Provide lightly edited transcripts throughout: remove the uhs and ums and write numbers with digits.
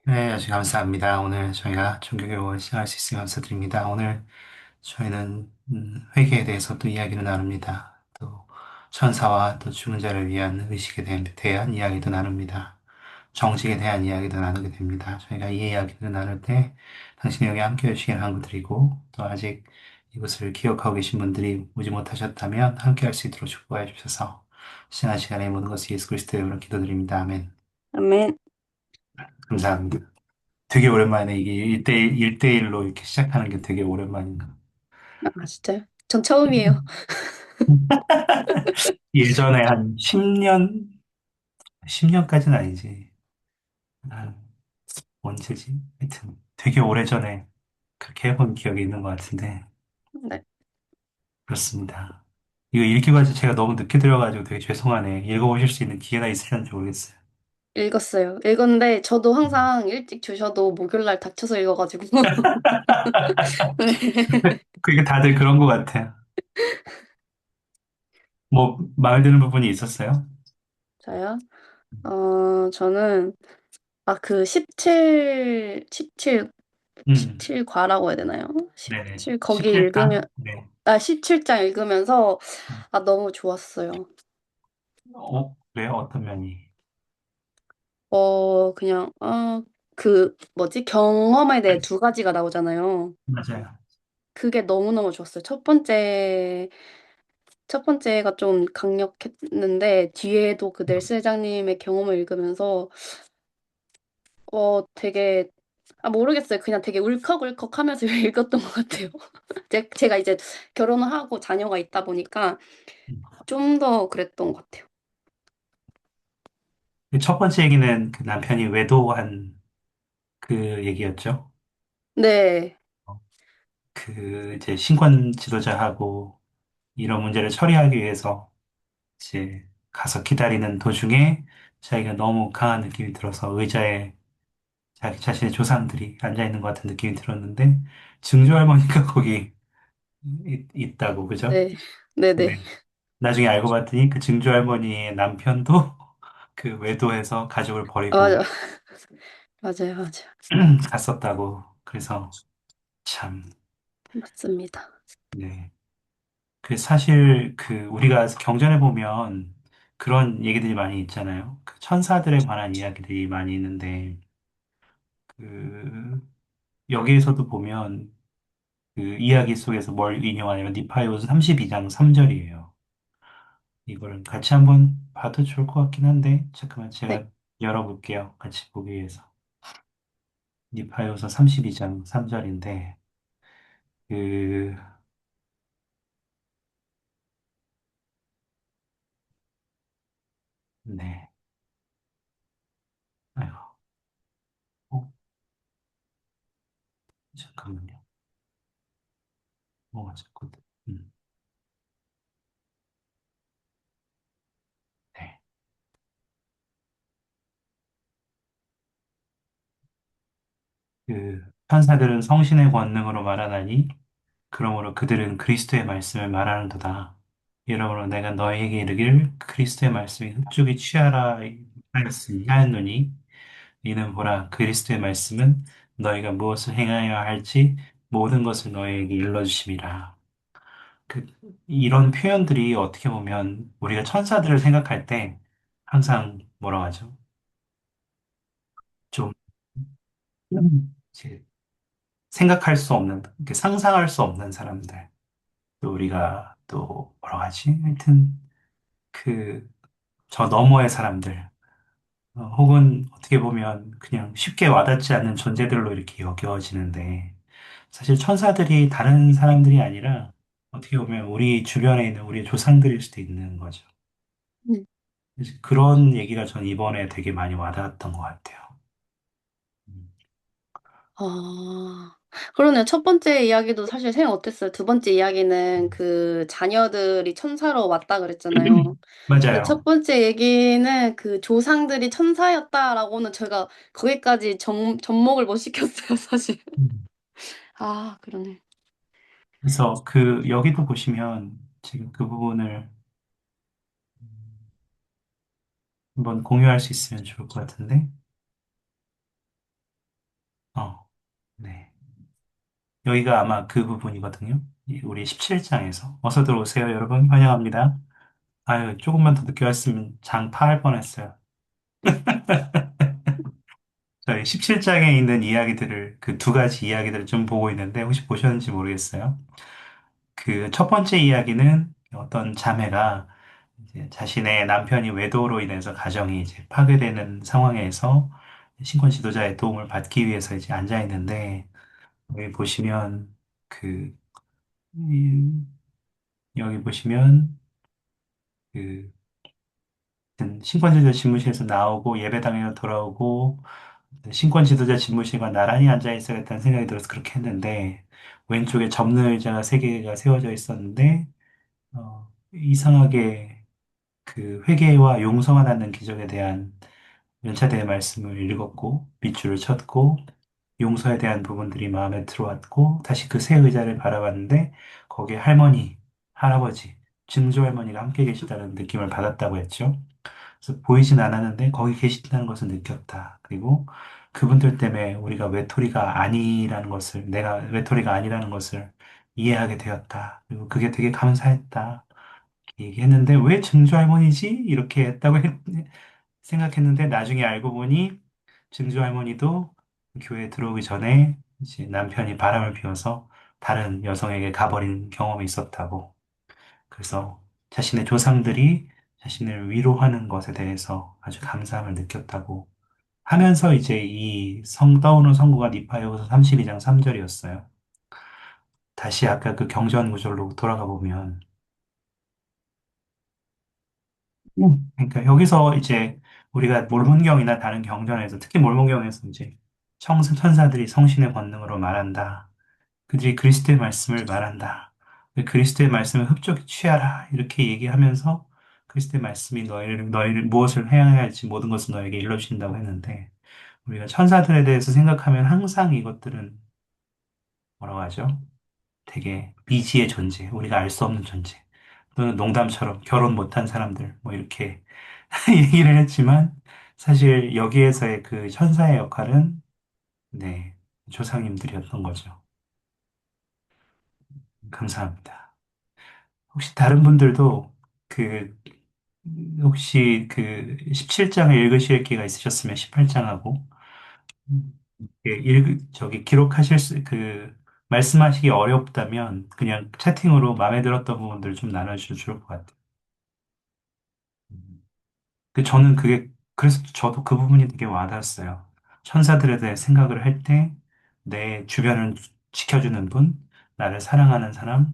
네, 아주 감사합니다. 오늘 저희가 종교개혁을 시작할 수 있으면 감사드립니다. 오늘 저희는 회개에 대해서 또 이야기를 나눕니다. 또 천사와 또 죽은 자를 위한 대한 이야기도 나눕니다. 정직에 대한 이야기도 나누게 됩니다. 저희가 이 이야기를 나눌 때 당신이 여기 함께 해주시길 간구드리고 또 아직 이것을 기억하고 계신 분들이 오지 못하셨다면 함께 할 수 있도록 축복해 주셔서 지난 시간에 모든 것을 예수 그리스도의 이름으로 기도드립니다. 아멘. 아멘. 감사합니다. 되게 오랜만에 이게 1대1로 이렇게 시작하는 게 되게 오랜만인 것. 아, 진짜요? 전 처음이에요. 예전에 한 10년까지는 아니지. 한 언제지? 하여튼 되게 오래전에 그렇게 해본 기억이 있는 것 같은데, 네, 그렇습니다. 이거 읽기까지 제가 너무 늦게 들어가지고 되게 죄송하네. 읽어보실 수 있는 기회가 있으셨는지 모르겠어요. 읽었어요. 읽었는데 저도 항상 일찍 주셔도 목요일날 닥쳐서 읽어가지고. 네. 그게 다들 그런 것 같아요. 뭐, 마음에 드는 부분이 있었어요? 저요? 저는 그 음, 17과라고 해야 되나요? 네네. 17 거기 17강? 읽으면 네. 17장 읽으면서 너무 좋았어요. 그래요? 어떤 면이? 그냥 그 뭐지? 경험에 대해 두 가지가 나오잖아요. 맞아요. 그게 너무너무 좋았어요. 첫 번째가 좀 강력했는데 뒤에도 그 넬스 회장님의 경험을 읽으면서 되게 모르겠어요. 그냥 되게 울컥울컥하면서 읽었던 것 같아요. 제가 이제 결혼을 하고 자녀가 있다 보니까 좀 더 그랬던 것 같아요. 그첫 번째 얘기는 그 남편이 외도한 그 얘기였죠. 네. 그 이제 신권 지도자하고 이런 문제를 처리하기 위해서 이제 가서 기다리는 도중에 자기가 너무 강한 느낌이 들어서 의자에 자기 자신의 조상들이 앉아 있는 것 같은 느낌이 들었는데 증조 할머니가 거기 있다고 그죠? 네. 네네. 네. 나중에 알고 봤더니 그 증조 할머니의 남편도 그 외도해서 가족을 버리고 맞아. 맞아요, 맞아요. 갔었다고. 그래서 참, 맞습니다. 네. 그 사실 그 우리가 경전에 보면 그런 얘기들이 많이 있잖아요. 그 천사들에 관한 이야기들이 많이 있는데 그 여기에서도 보면 그 이야기 속에서 뭘 인용하냐면 니파이오스 32장 3절이에요. 이걸 같이 한번 봐도 좋을 것 같긴 한데 잠깐만 네. 제가 열어볼게요. 같이 보기 위해서. 니파이오스 32장 3절인데 그 네. 아이고. 어, 잠깐만요. 자꾸 음, 네. 그 판사들은 성신의 권능으로 말하나니 그러므로 그들은 그리스도의 말씀을 말하는도다. 이러므로 내가 너희에게 이르기를 그리스도의 말씀이 흡족히 취하라 하였노니 이는 보라 그리스도의 말씀은 너희가 무엇을 행하여야 할지 모든 것을 너희에게 일러주심이라. 그 이런 표현들이 어떻게 보면 우리가 천사들을 생각할 때 항상 뭐라고 하죠? 좀 이제 생각할 수 없는, 이렇게 상상할 수 없는 사람들. 또 우리가 또 뭐라고 하지? 하여튼 그 저 너머의 사람들, 혹은 어떻게 보면 그냥 쉽게 와닿지 않는 존재들로 이렇게 여겨지는데 사실 천사들이 다른 사람들이 아니라 어떻게 보면 우리 주변에 있는 우리의 조상들일 수도 있는 거죠. 음. 그래서 그런 얘기가 전 이번에 되게 많이 와닿았던 것 같아요. 음, 아. 그러네요. 첫 번째 이야기도 사실 생각 못 했어요. 두 번째 이야기는 음. 그 자녀들이 천사로 왔다 그랬잖아요. 근데 첫 맞아요. 번째 얘기는 그 "조상들이 천사였다."라고는 제가 거기까지 접목을 못 시켰어요 사실. 음. 그러네. 그래서 그 여기도 보시면 지금 그 부분을 한번 공유할 수 있으면 좋을 것 같은데 네. 여기가 아마 그 부분이거든요. 우리 17장에서. 어서 들어오세요, 여러분. 환영합니다. 아유, 조금만 더 늦게 왔으면 장 파할 뻔했어요. 저희 17장에 있는 이야기들을, 그 두 가지 이야기들을 좀 보고 있는데, 혹시 보셨는지 모르겠어요. 그 첫 번째 이야기는 어떤 자매가 이제 자신의 남편이 외도로 인해서 가정이 이제 파괴되는 상황에서 신권 지도자의 도움을 받기 위해서 이제 앉아 있는데, 여기 보시면 그, 음, 여기 보시면 그 신권 지도자 집무실에서 나오고 예배당에 돌아오고 신권 지도자 집무실과 나란히 앉아 있어야겠다는 생각이 들어서 그렇게 했는데 왼쪽에 접는 의자가 세 개가 세워져 있었는데 이상하게 그 회개와 용서가 낫는 기적에 대한 연차대의 말씀을 읽었고 밑줄을 쳤고 용서에 대한 부분들이 마음에 들어왔고 다시 그 새 의자를 바라봤는데 거기에 할머니, 할아버지, 증조 할머니가 함께 계시다는 느낌을 받았다고 했죠. 그래서 보이진 않았는데 거기 계신다는 것을 느꼈다. 그리고 그분들 때문에 우리가 외톨이가 아니라는 것을, 내가 외톨이가 아니라는 것을 이해하게 되었다. 그리고 그게 되게 감사했다. 얘기했는데 왜 증조 할머니지? 이렇게 생각했는데 나중에 알고 보니 증조 할머니도 교회에 들어오기 전에 이제 남편이 바람을 피워서 다른 여성에게 가버린 경험이 있었다고. 그래서 자신의 조상들이 자신을 위로하는 것에 대해서 아주 감사함을 느꼈다고 하면서 이제 이 떠오르는 성구가 니파에서 32장 3절이었어요. 다시 아까 그 경전 구절로 돌아가 보면 그러니까 여기서 이제 우리가 몰문경이나 다른 경전에서 특히 몰문경에서 이제 천사들이 성신의 권능으로 말한다. 그들이 그리스도의 말씀을 말한다. 그 그리스도의 말씀을 흡족히 취하라. 이렇게 얘기하면서 그리스도의 말씀이 너희를 무엇을 해야 할지 모든 것을 너에게 일러주신다고 했는데, 우리가 천사들에 대해서 생각하면 항상 이것들은 뭐라고 하죠? 되게 미지의 존재, 우리가 알 수 없는 존재. 또는 농담처럼 결혼 못한 사람들, 뭐 이렇게 얘기를 했지만, 사실 여기에서의 그 천사의 역할은, 네, 조상님들이었던 거죠. 감사합니다. 혹시 다른 분들도 그 혹시 그 17장을 읽으실 기회가 있으셨으면 18장하고 저기 기록하실 말씀하시기 어렵다면 그냥 채팅으로 마음에 들었던 부분들 좀 나눠주셔도 좋을 것 같아요. 음. 저는 그래서 저도 그 부분이 되게 와닿았어요. 천사들에 대해 생각을 할 때 내 주변을 지켜주는 분, 나를 사랑하는 사람,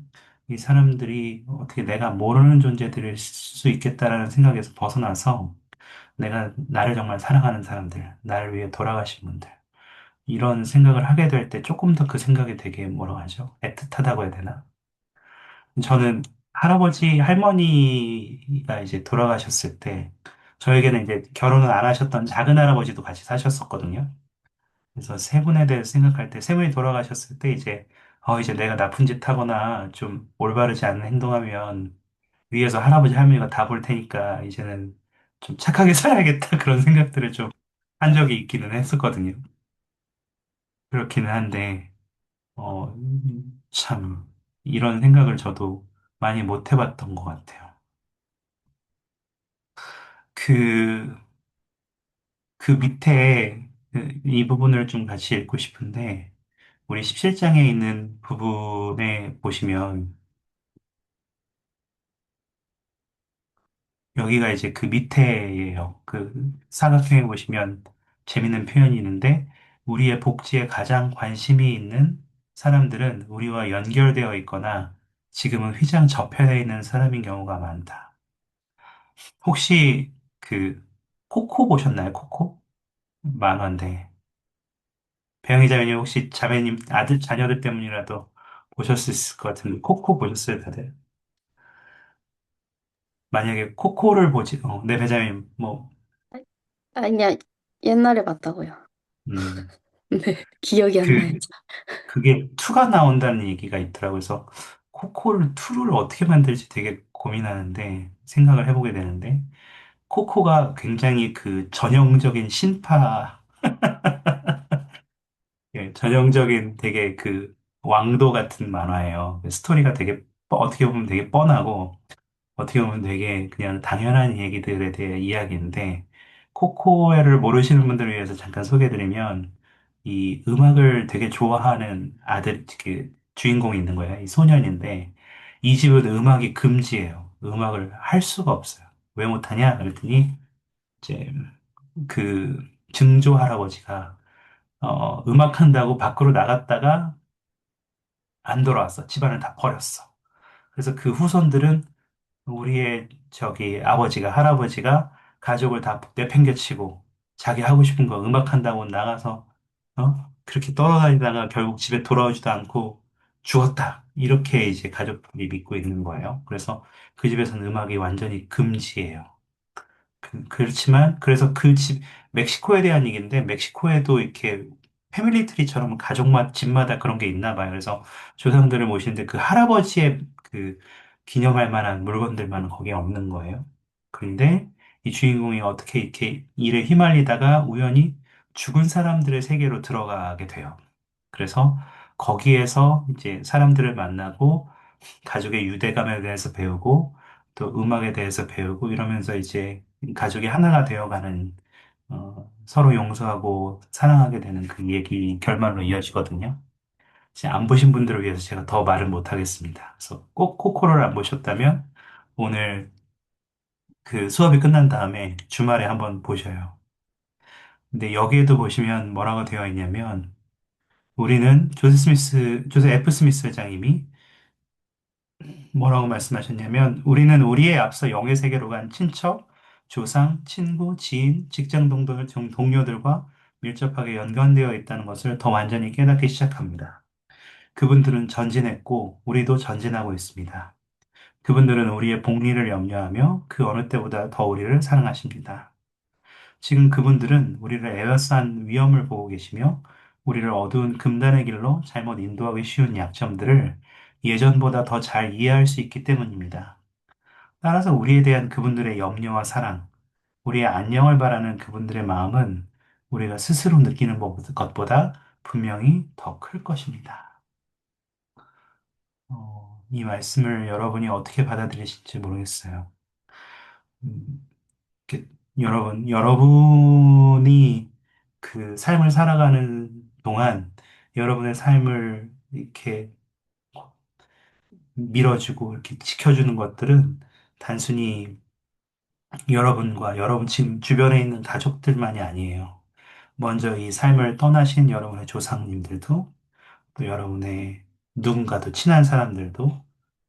이 사람들이 어떻게 내가 모르는 존재들일 수 있겠다라는 생각에서 벗어나서 나를 정말 사랑하는 사람들, 나를 위해 돌아가신 분들, 이런 생각을 하게 될 때 조금 더 그 생각이 되게 뭐라고 하죠? 애틋하다고 해야 되나? 저는 할아버지, 할머니가 이제 돌아가셨을 때, 저에게는 이제 결혼을 안 하셨던 작은 할아버지도 같이 사셨었거든요. 그래서 세 분에 대해서 생각할 때, 세 분이 돌아가셨을 때 이제 내가 나쁜 짓 하거나 좀 올바르지 않은 행동하면 위에서 할아버지, 할머니가 다 볼 테니까 이제는 좀 착하게 살아야겠다 그런 생각들을 좀 한 적이 있기는 했었거든요. 그렇기는 한데, 참, 이런 생각을 저도 많이 못 해봤던 것 같아요. 그, 그 밑에 이 부분을 좀 같이 읽고 싶은데, 우리 17장에 있는 부분에 보시면, 여기가 이제 그 밑에예요. 그 사각형에 보시면 재밌는 표현이 있는데, 우리의 복지에 가장 관심이 있는 사람들은 우리와 연결되어 있거나 지금은 휘장 저편에 있는 사람인 경우가 많다. 혹시 그 코코 보셨나요? 코코? 만화인데. 배영희 자매님 혹시 자매님 자녀들 때문이라도 보셨을 것 같은데, 코코 보셨어요, 다들? 만약에 코코를 네, 배자매님, 뭐, 아니야, 옛날에 봤다고요. 음, 네, 기억이 안 나요. 그, 그게 2가 나온다는 얘기가 있더라고요. 그래서 코코를 2를 어떻게 만들지 되게 고민하는데, 생각을 해보게 되는데, 코코가 굉장히 그 전형적인 신파, 전형적인 되게 그 왕도 같은 만화예요. 스토리가 되게 어떻게 보면 되게 뻔하고 어떻게 보면 되게 그냥 당연한 얘기들에 대해 이야기인데 코코에를 모르시는 분들을 위해서 잠깐 소개해드리면 이 음악을 되게 좋아하는 아들 그 주인공이 있는 거예요. 이 소년인데 이 집은 음악이 금지예요. 음악을 할 수가 없어요. 왜 못하냐? 그랬더니 이제 그 증조 할아버지가 음악 한다고 밖으로 나갔다가 안 돌아왔어. 집안을 다 버렸어. 그래서 그 후손들은 우리의 저기 아버지가 할아버지가 가족을 다 내팽개치고 자기 하고 싶은 거 음악 한다고 나가서 그렇게 떠나다니다가 결국 집에 돌아오지도 않고 죽었다. 이렇게 이제 가족들이 믿고 있는 거예요. 그래서 그 집에서는 음악이 완전히 금지예요. 그렇지만 그래서 그 집 멕시코에 대한 얘기인데 멕시코에도 이렇게 패밀리 트리처럼 가족마다 집마다 그런 게 있나 봐요. 그래서 조상들을 모시는데 그 할아버지의 그 기념할 만한 물건들만 거기에 없는 거예요. 그런데 이 주인공이 어떻게 이렇게 일에 휘말리다가 우연히 죽은 사람들의 세계로 들어가게 돼요. 그래서 거기에서 이제 사람들을 만나고 가족의 유대감에 대해서 배우고 또 음악에 대해서 배우고 이러면서 이제 가족이 하나가 되어가는 서로 용서하고 사랑하게 되는 그 얘기 결말로 이어지거든요. 이제 안 보신 분들을 위해서 제가 더 말은 못 하겠습니다. 그래서 꼭 코코를 안 보셨다면 오늘 그 수업이 끝난 다음에 주말에 한번 보셔요. 근데 여기에도 보시면 뭐라고 되어 있냐면 우리는 조세 F 스미스 회장님이 뭐라고 말씀하셨냐면, 우리는 우리의 앞서 영의 세계로 간 친척, 조상, 친구, 지인, 직장 동료들과 밀접하게 연관되어 있다는 것을 더 완전히 깨닫기 시작합니다. 그분들은 전진했고, 우리도 전진하고 있습니다. 그분들은 우리의 복리를 염려하며 그 어느 때보다 더 우리를 사랑하십니다. 지금 그분들은 우리를 에워싼 위험을 보고 계시며 우리를 어두운 금단의 길로 잘못 인도하기 쉬운 약점들을 예전보다 더 잘 이해할 수 있기 때문입니다. 따라서 우리에 대한 그분들의 염려와 사랑, 우리의 안녕을 바라는 그분들의 마음은 우리가 스스로 느끼는 것보다 분명히 더 클 것입니다. 이 말씀을 여러분이 어떻게 받아들이실지 모르겠어요. 음, 여러분이 그 삶을 살아가는 동안 여러분의 삶을 이렇게 밀어주고 이렇게 지켜주는 것들은 단순히 여러분과 여러분 지금 주변에 있는 가족들만이 아니에요. 먼저 이 삶을 떠나신 여러분의 조상님들도 또 여러분의 누군가도 친한 사람들도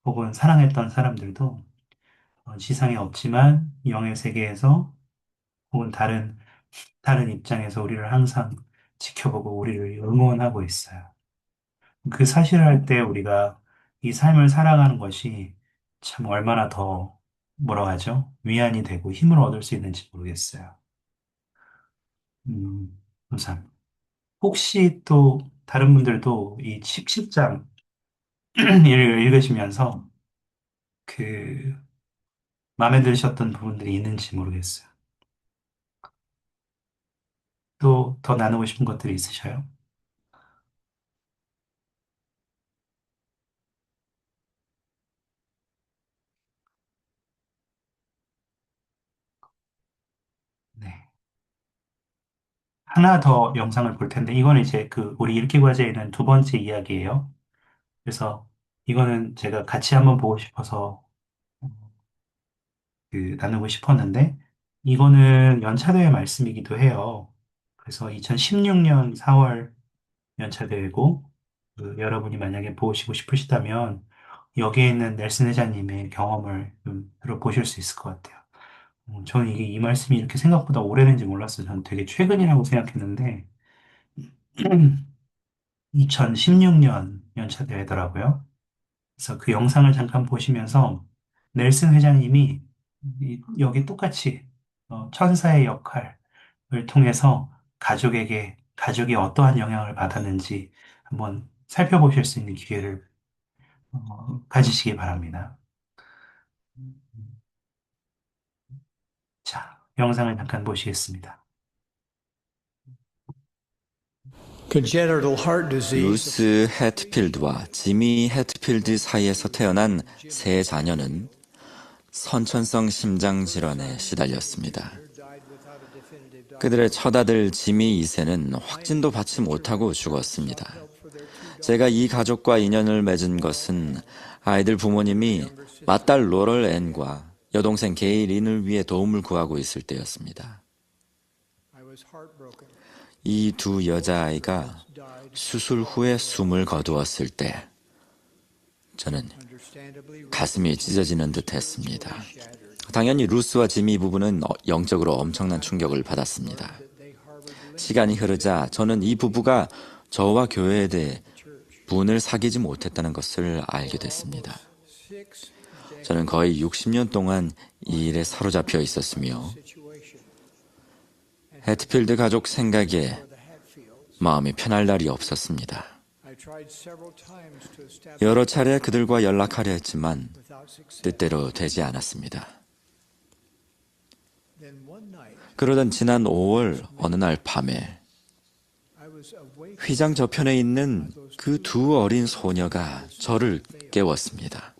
혹은 사랑했던 사람들도 지상에 없지만 영의 세계에서 혹은 다른 입장에서 우리를 항상 지켜보고 우리를 응원하고 있어요. 그 사실을 할 때 우리가 이 삶을 살아가는 것이 참 얼마나 더 뭐라고 하죠? 위안이 되고 힘을 얻을 수 있는지 모르겠어요. 감사합니다. 혹시 또 다른 분들도 이 17장 읽으시면서 그 마음에 드셨던 부분들이 있는지 모르겠어요. 또 더 나누고 싶은 것들이 있으셔요? 네. 하나 더 영상을 볼 텐데, 이거는 이제 그 우리 읽기 과제에 있는 두 번째 이야기예요. 그래서 이거는 제가 같이 한번 보고 싶어서 그 나누고 싶었는데, 이거는 연차대회 말씀이기도 해요. 그래서 2016년 4월 연차대회고, 여러분이 만약에 보시고 싶으시다면, 여기에 있는 넬슨 회장님의 경험을 좀 들어보실 수 있을 것 같아요. 저는 이게 이 말씀이 이렇게 생각보다 오래된지 몰랐어요. 저는 되게 최근이라고 생각했는데, 2016년 연차대회더라고요. 그래서 그 영상을 잠깐 보시면서 넬슨 회장님이 여기 똑같이 천사의 역할을 통해서 가족이 어떠한 영향을 받았는지 한번 살펴보실 수 있는 기회를 가지시기 바랍니다. 자, 영상을 잠깐 보시겠습니다. congenital heart disease. 루스 해트필드와 지미 해트필드 사이에서 태어난 세 자녀는 선천성 심장 질환에 시달렸습니다. 그들의 첫 아들 지미 2세는 확진도 받지 못하고 죽었습니다. 제가 이 가족과 인연을 맺은 것은 아이들 부모님이 맏딸 로럴 앤과 여동생 게이 린을 위해 도움을 구하고 있을 때였습니다. 이 두 여자아이가 수술 후에 숨을 거두었을 때 저는 가슴이 찢어지는 듯 했습니다. 당연히 루스와 지미 부부는 영적으로 엄청난 충격을 받았습니다. 시간이 흐르자 저는 이 부부가 저와 교회에 대해 분을 사귀지 못했다는 것을 알게 됐습니다. 저는 거의 60년 동안 이 일에 사로잡혀 있었으며 해트필드 가족 생각에 마음이 편할 날이 없었습니다. 여러 차례 그들과 연락하려 했지만 뜻대로 되지 않았습니다. 그러던 지난 5월 어느 날 밤에 휘장 저편에 있는 그 두 어린 소녀가 저를 깨웠습니다.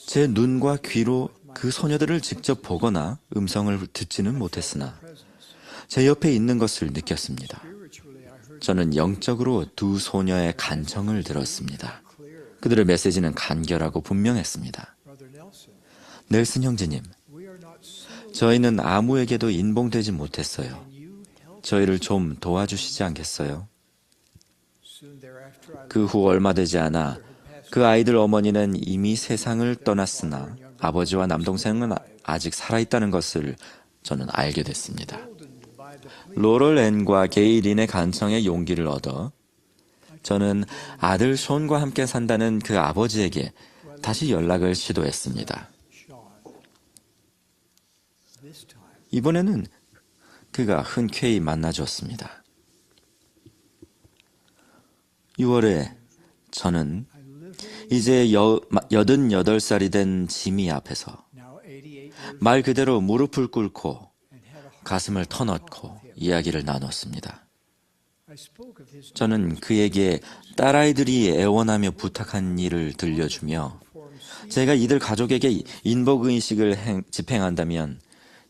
제 눈과 귀로 그 소녀들을 직접 보거나 음성을 듣지는 못했으나 제 옆에 있는 것을 느꼈습니다. 저는 영적으로 두 소녀의 간청을 들었습니다. 그들의 메시지는 간결하고 분명했습니다. 넬슨 형제님, 저희는 아무에게도 인봉되지 못했어요. 저희를 좀 도와주시지 않겠어요? 그 후 얼마 되지 않아 그 아이들 어머니는 이미 세상을 떠났으나 아버지와 남동생은 아직 살아있다는 것을 저는 알게 됐습니다. 로럴 앤과 게이 린의 간청에 용기를 얻어 저는 아들 숀과 함께 산다는 그 아버지에게 다시 연락을 시도했습니다. 이번에는 그가 흔쾌히 만나줬습니다. 6월에 저는 이제 88살이 된 지미 앞에서 말 그대로 무릎을 꿇고 가슴을 터넣고 이야기를 나눴습니다. 저는 그에게 딸아이들이 애원하며 부탁한 일을 들려주며 제가 이들 가족에게 인복의식을 집행한다면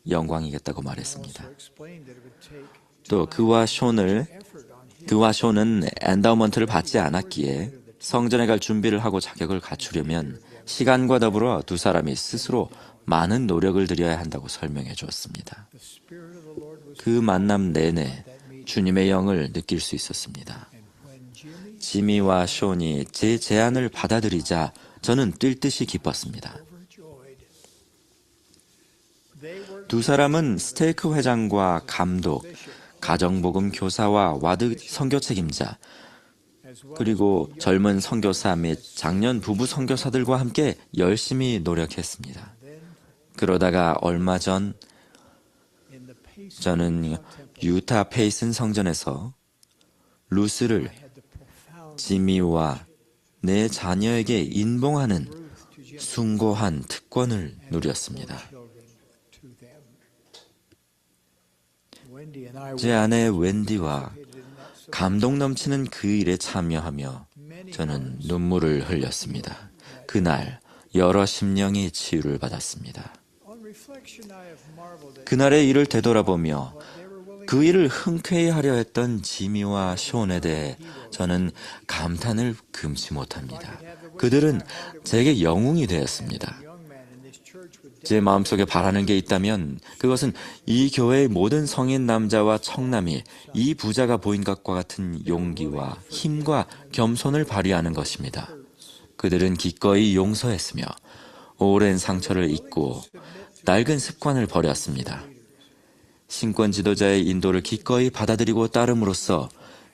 영광이겠다고 말했습니다. 또 그와 쇼는 엔다우먼트를 받지 않았기에 성전에 갈 준비를 하고 자격을 갖추려면 시간과 더불어 두 사람이 스스로 많은 노력을 들여야 한다고 설명해 주었습니다. 그 만남 내내 주님의 영을 느낄 수 있었습니다. 지미와 쇼니 제 제안을 받아들이자 저는 뛸 듯이 기뻤습니다. 두 사람은 스테이크 회장과 감독, 가정복음 교사와 와드 선교 책임자, 그리고 젊은 선교사 및 장년 부부 선교사들과 함께 열심히 노력했습니다. 그러다가 얼마 전 저는 유타 페이슨 성전에서 루스를 지미와 내 자녀에게 인봉하는 숭고한 특권을 누렸습니다. 제 아내 웬디와 감동 넘치는 그 일에 참여하며 저는 눈물을 흘렸습니다. 그날 여러 심령이 치유를 받았습니다. 그날의 일을 되돌아보며 그 일을 흔쾌히 하려 했던 지미와 쇼에 대해 저는 감탄을 금치 못합니다. 그들은 제게 영웅이 되었습니다. 제 마음속에 바라는 게 있다면 그것은 이 교회의 모든 성인 남자와 청남이 이 부자가 보인 것과 같은 용기와 힘과 겸손을 발휘하는 것입니다. 그들은 기꺼이 용서했으며 오랜 상처를 잊고 낡은 습관을 버렸습니다. 신권 지도자의 인도를 기꺼이 받아들이고 따름으로써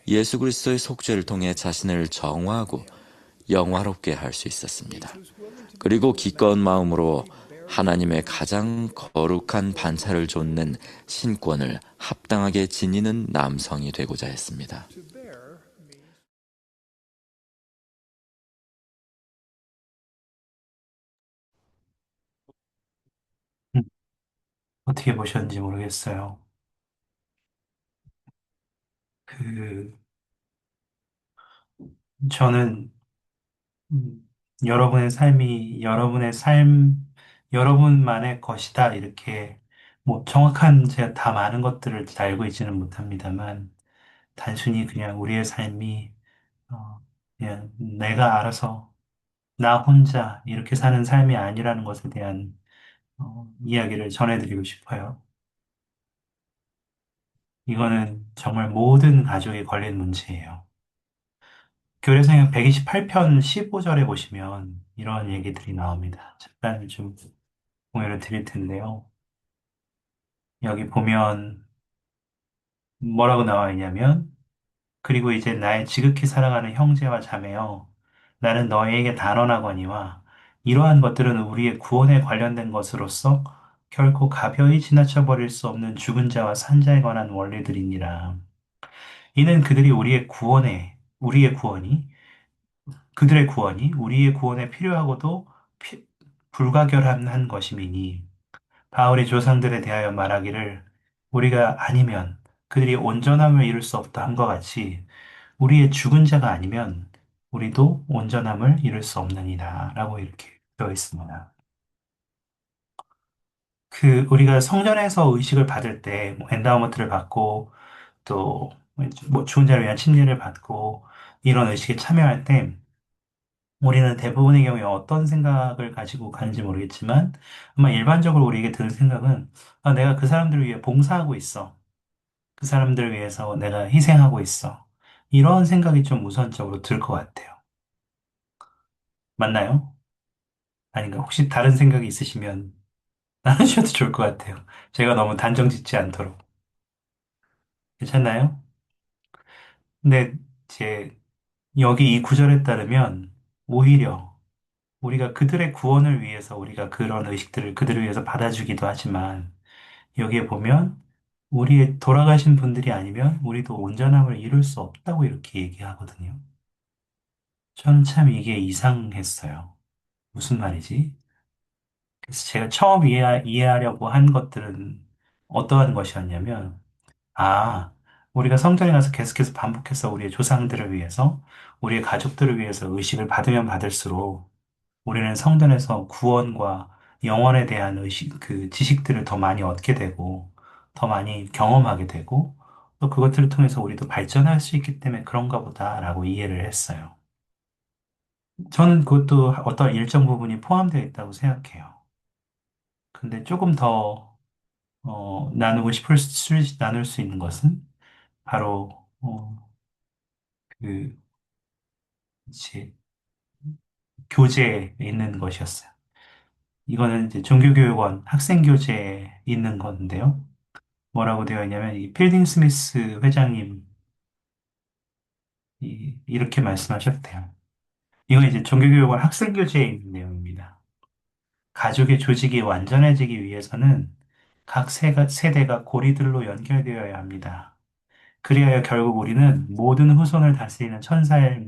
예수 그리스도의 속죄를 통해 자신을 정화하고 영화롭게 할 수 있었습니다. 그리고 기꺼운 마음으로 하나님의 가장 거룩한 반차를 좇는 신권을 합당하게 지니는 남성이 되고자 했습니다. 어떻게 보셨는지 모르겠어요. 그, 저는, 음, 여러분의 삶이 여러분만의 것이다. 이렇게, 뭐, 정확한 제가 다 많은 것들을 다 알고 있지는 못합니다만, 단순히 그냥 우리의 삶이, 그냥 내가 알아서, 나 혼자 이렇게 사는 삶이 아니라는 것에 대한, 이야기를 전해드리고 싶어요. 이거는 정말 모든 가족에 걸린 문제예요. 교래성경 128편 15절에 보시면 이런 얘기들이 나옵니다. 잠깐 좀 공유를 드릴 텐데요. 여기 보면 뭐라고 나와 있냐면, 그리고 이제 나의 지극히 사랑하는 형제와 자매여, 나는 너희에게 단언하거니와 이러한 것들은 우리의 구원에 관련된 것으로서 결코 가벼이 지나쳐 버릴 수 없는 죽은 자와 산 자에 관한 원리들이니라. 이는 우리의 구원이 그들의 구원이 우리의 구원에 필요하고도 불가결함한 것임이니 바울이 조상들에 대하여 말하기를 우리가 아니면 그들이 온전함을 이룰 수 없다 함과 같이 우리의 죽은 자가 아니면 우리도 온전함을 이룰 수 없느니라 라고 이렇게 되어 있습니다. 우리가 성전에서 의식을 받을 때, 엔다우먼트를 받고, 또, 죽은 자를 위한 침례를 받고, 이런 의식에 참여할 때, 우리는 대부분의 경우에 어떤 생각을 가지고 가는지 모르겠지만, 아마 일반적으로 우리에게 드는 생각은, 내가 그 사람들을 위해 봉사하고 있어. 그 사람들을 위해서 내가 희생하고 있어. 이런 생각이 좀 우선적으로 들 것 같아요. 맞나요? 아닌가? 혹시 다른 생각이 있으시면 나누셔도 좋을 것 같아요. 제가 너무 단정 짓지 않도록. 괜찮나요? 근데 이제 여기 이 구절에 따르면 오히려 우리가 그들의 구원을 위해서 우리가 그런 의식들을 그들을 위해서 받아주기도 하지만 여기에 보면 우리의 돌아가신 분들이 아니면 우리도 온전함을 이룰 수 없다고 이렇게 얘기하거든요. 저는 참 이게 이상했어요. 무슨 말이지? 그래서 제가 처음 이해하려고 한 것들은 어떠한 것이었냐면, 우리가 성전에 가서 계속해서 반복해서 우리의 조상들을 위해서, 우리의 가족들을 위해서 의식을 받으면 받을수록 우리는 성전에서 구원과 영원에 대한 지식들을 더 많이 얻게 되고, 더 많이 경험하게 되고, 또 그것들을 통해서 우리도 발전할 수 있기 때문에 그런가 보다라고 이해를 했어요. 저는 그것도 어떤 일정 부분이 포함되어 있다고 생각해요. 근데 조금 더, 나눌 수 있는 것은 바로, 그, 이제, 교재에 있는 것이었어요. 이거는 이제 종교교육원 학생교재에 있는 건데요. 뭐라고 되어 있냐면, 이 필딩 스미스 회장님, 이렇게 말씀하셨대요. 이건 이제 종교교육원 학생교재에 있는 내용입니다. 가족의 조직이 완전해지기 위해서는 각 세대가 고리들로 연결되어야 합니다. 그리하여 결국 우리는 모든 후손을 다스리는 천사장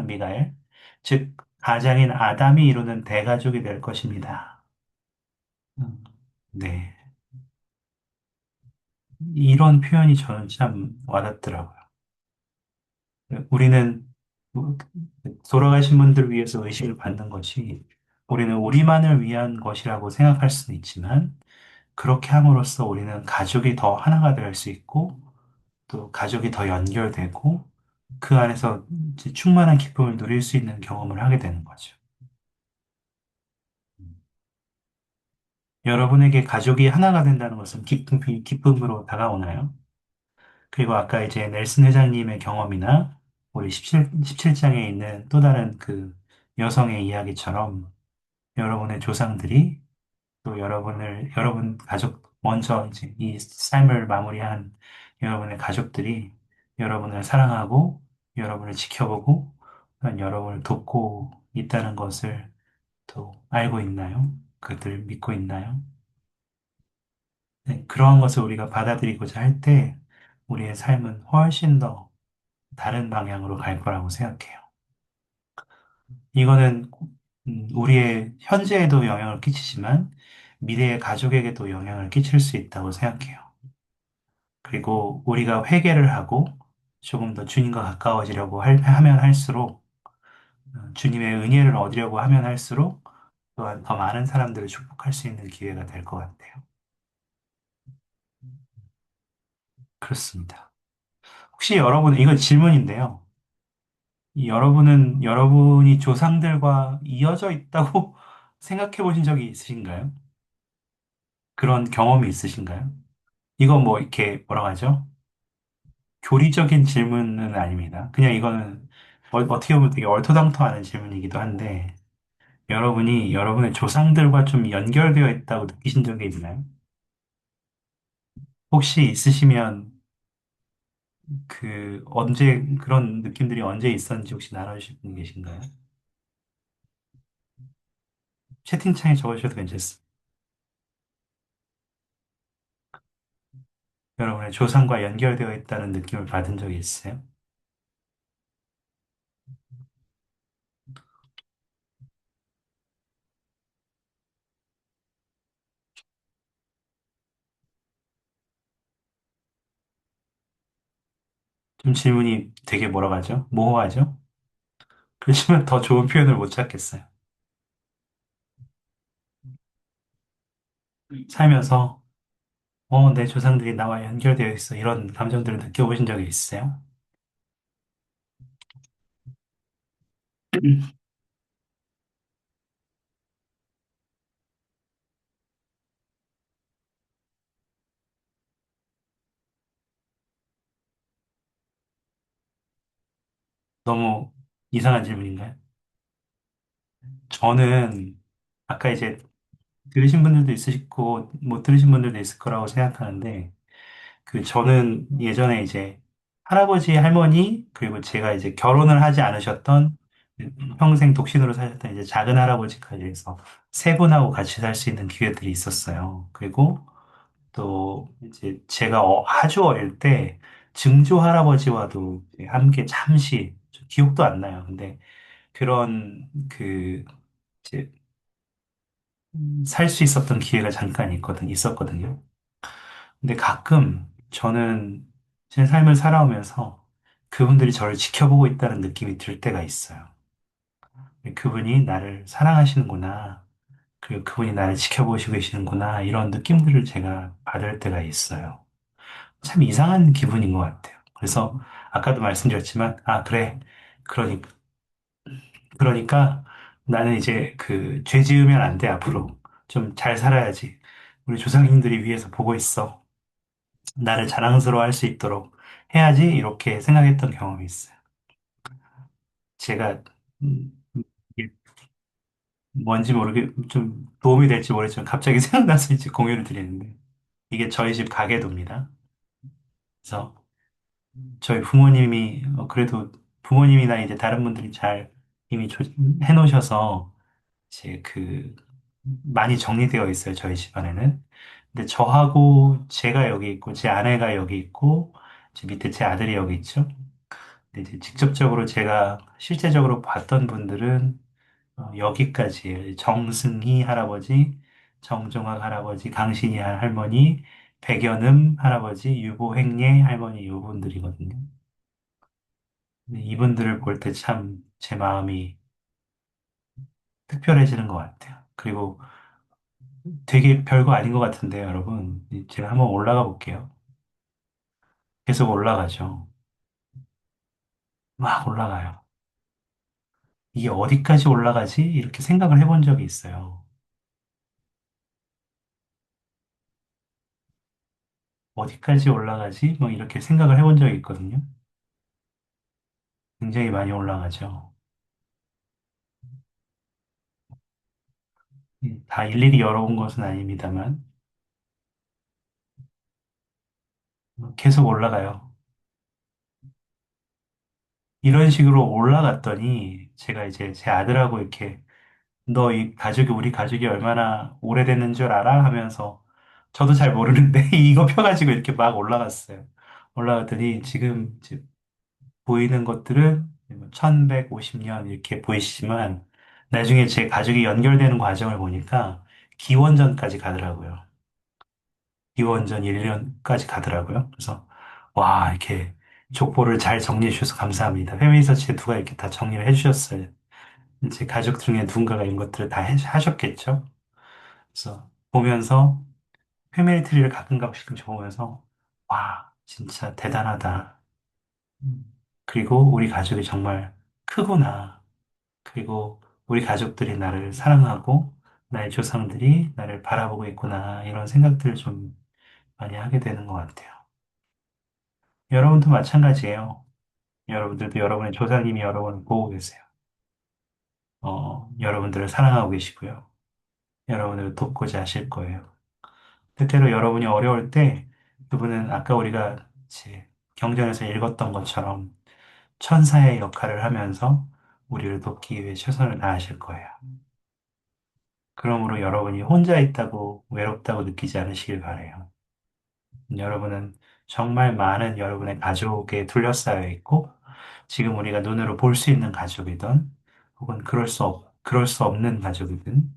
미가엘, 즉, 가장인 아담이 이루는 대가족이 될 것입니다. 음, 네. 이런 표현이 저는 참 와닿더라고요. 우리는 돌아가신 분들을 위해서 의식을 받는 것이 우리는 우리만을 위한 것이라고 생각할 수는 있지만 그렇게 함으로써 우리는 가족이 더 하나가 될 수 있고 또 가족이 더 연결되고 그 안에서 이제 충만한 기쁨을 누릴 수 있는 경험을 하게 되는 거죠. 여러분에게 가족이 하나가 된다는 것은 기쁨으로 다가오나요? 그리고 아까 이제 넬슨 회장님의 경험이나 우리 17장에 있는 또 다른 그 여성의 이야기처럼 여러분의 조상들이 또 여러분 가족, 먼저 이제 이 삶을 마무리한 여러분의 가족들이 여러분을 사랑하고 여러분을 지켜보고 또한 여러분을 돕고 있다는 것을 또 알고 있나요? 그들 믿고 있나요? 네, 그러한 것을 우리가 받아들이고자 할 때 우리의 삶은 훨씬 더 다른 방향으로 갈 거라고 생각해요. 이거는 우리의 현재에도 영향을 끼치지만 미래의 가족에게도 영향을 끼칠 수 있다고 생각해요. 그리고 우리가 회개를 하고 조금 더 주님과 가까워지려고 하면 할수록 주님의 은혜를 얻으려고 하면 할수록 또한 더 많은 사람들을 축복할 수 있는 기회가 될 것 같아요. 그렇습니다. 혹시 여러분, 이건 질문인데요. 여러분은 여러분이 조상들과 이어져 있다고 생각해 보신 적이 있으신가요? 그런 경험이 있으신가요? 이건 뭐 이렇게 뭐라고 하죠? 교리적인 질문은 아닙니다. 그냥 이거는 어떻게 보면 되게 얼토당토하는 질문이기도 한데 여러분이 여러분의 조상들과 좀 연결되어 있다고 느끼신 적이 있나요? 혹시 있으시면 그 언제 그런 느낌들이 언제 있었는지 혹시 나눠주실 분 계신가요? 채팅창에 적어주셔도 괜찮습니다. 여러분의 조상과 연결되어 있다는 느낌을 받은 적이 있어요? 좀 질문이 되게 뭐라고 하죠? 모호하죠? 그렇지만 더 좋은 표현을 못 찾겠어요. 살면서 내 조상들이 나와 연결되어 있어. 이런 감정들을 느껴보신 적이 있으세요? 너무 이상한 질문인가요? 저는 아까 이제 들으신 분들도 있으시고 못 들으신 분들도 있을 거라고 생각하는데 저는 예전에 이제 할아버지, 할머니 그리고 제가 이제 결혼을 하지 않으셨던 평생 독신으로 사셨던 이제 작은 할아버지까지 해서 세 분하고 같이 살 수 있는 기회들이 있었어요. 그리고 또 이제 제가 아주 어릴 때 증조 할아버지와도 이제 함께 잠시 기억도 안 나요. 근데 그런 이제 살 수 있었던 기회가 잠깐 있었거든요. 근데 가끔 저는 제 삶을 살아오면서 그분들이 저를 지켜보고 있다는 느낌이 들 때가 있어요. 그분이 나를 사랑하시는구나. 그리고 그분이 나를 지켜보시고 계시는구나. 이런 느낌들을 제가 받을 때가 있어요. 참 이상한 기분인 것 같아요. 그래서 아까도 말씀드렸지만, 아, 그래. 그러니까, 그러니까 나는 이제 죄 지으면 안 돼, 앞으로. 좀 잘 살아야지. 우리 조상님들이 위해서 보고 있어. 나를 자랑스러워 할 수 있도록 해야지. 이렇게 생각했던 경험이 있어요. 제가, 음, 이게 뭔지 좀 도움이 될지 모르겠지만 갑자기 생각나서 이제 공유를 드리는데, 이게 저희 집 가계도입니다. 그래서 저희 부모님이 그래도 부모님이나 이제 다른 분들이 잘 이미 해놓으셔서 이제 많이 정리되어 있어요. 저희 집안에는. 근데 저하고 제가 여기 있고 제 아내가 여기 있고 제 밑에 제 아들이 여기 있죠. 근데 이제 직접적으로 제가 실제적으로 봤던 분들은 여기까지예요. 정승희 할아버지, 정종학 할아버지, 강신희 할머니, 백연음 할아버지, 유보행예 할머니 이분들이거든요. 근데 이분들을 볼 때 참 제 마음이 특별해지는 것 같아요. 그리고 되게 별거 아닌 것 같은데요, 여러분. 제가 한번 올라가 볼게요. 계속 올라가죠. 막 올라가요. 이게 어디까지 올라가지? 이렇게 생각을 해본 적이 있어요. 어디까지 올라가지? 뭐 이렇게 생각을 해본 적이 있거든요. 굉장히 많이 올라가죠. 다 일일이 열어본 것은 아닙니다만, 계속 올라가요. 이런 식으로 올라갔더니, 제가 이제 제 아들하고 이렇게, 너 이 가족이, 우리 가족이 얼마나 오래됐는 줄 알아? 하면서, 저도 잘 모르는데, 이거 펴가지고 이렇게 막 올라갔어요. 올라갔더니, 지금 이제 보이는 것들은 1150년 이렇게 보이시지만, 나중에 제 가족이 연결되는 과정을 보니까, 기원전까지 가더라고요. 기원전 1년까지 가더라고요. 그래서, 와, 이렇게 족보를 잘 정리해 주셔서 감사합니다. 페미니서치에 누가 이렇게 다 정리를 해주셨어요. 제 가족 중에 누군가가 이런 것들을 다 하셨겠죠? 그래서 보면서 패밀리 트리를 가끔 가끔씩 보면서 와, 진짜 대단하다. 음. 그리고 우리 가족이 정말 크구나. 그리고 우리 가족들이 나를 사랑하고 나의 조상들이 나를 바라보고 있구나. 이런 생각들을 좀 많이 하게 되는 것 같아요. 여러분도 마찬가지예요. 여러분들도 여러분의 조상님이 여러분을 보고 계세요. 여러분들을 사랑하고 계시고요. 여러분을 돕고자 하실 거예요. 때때로 여러분이 어려울 때 그분은 아까 우리가 이제 경전에서 읽었던 것처럼 천사의 역할을 하면서 우리를 돕기 위해 최선을 다하실 거예요. 그러므로 여러분이 혼자 있다고 외롭다고 느끼지 않으시길 바래요. 여러분은 정말 많은 여러분의 가족에 둘러싸여 있고 지금 우리가 눈으로 볼 수 있는 가족이든 혹은 그럴 수 없는 가족이든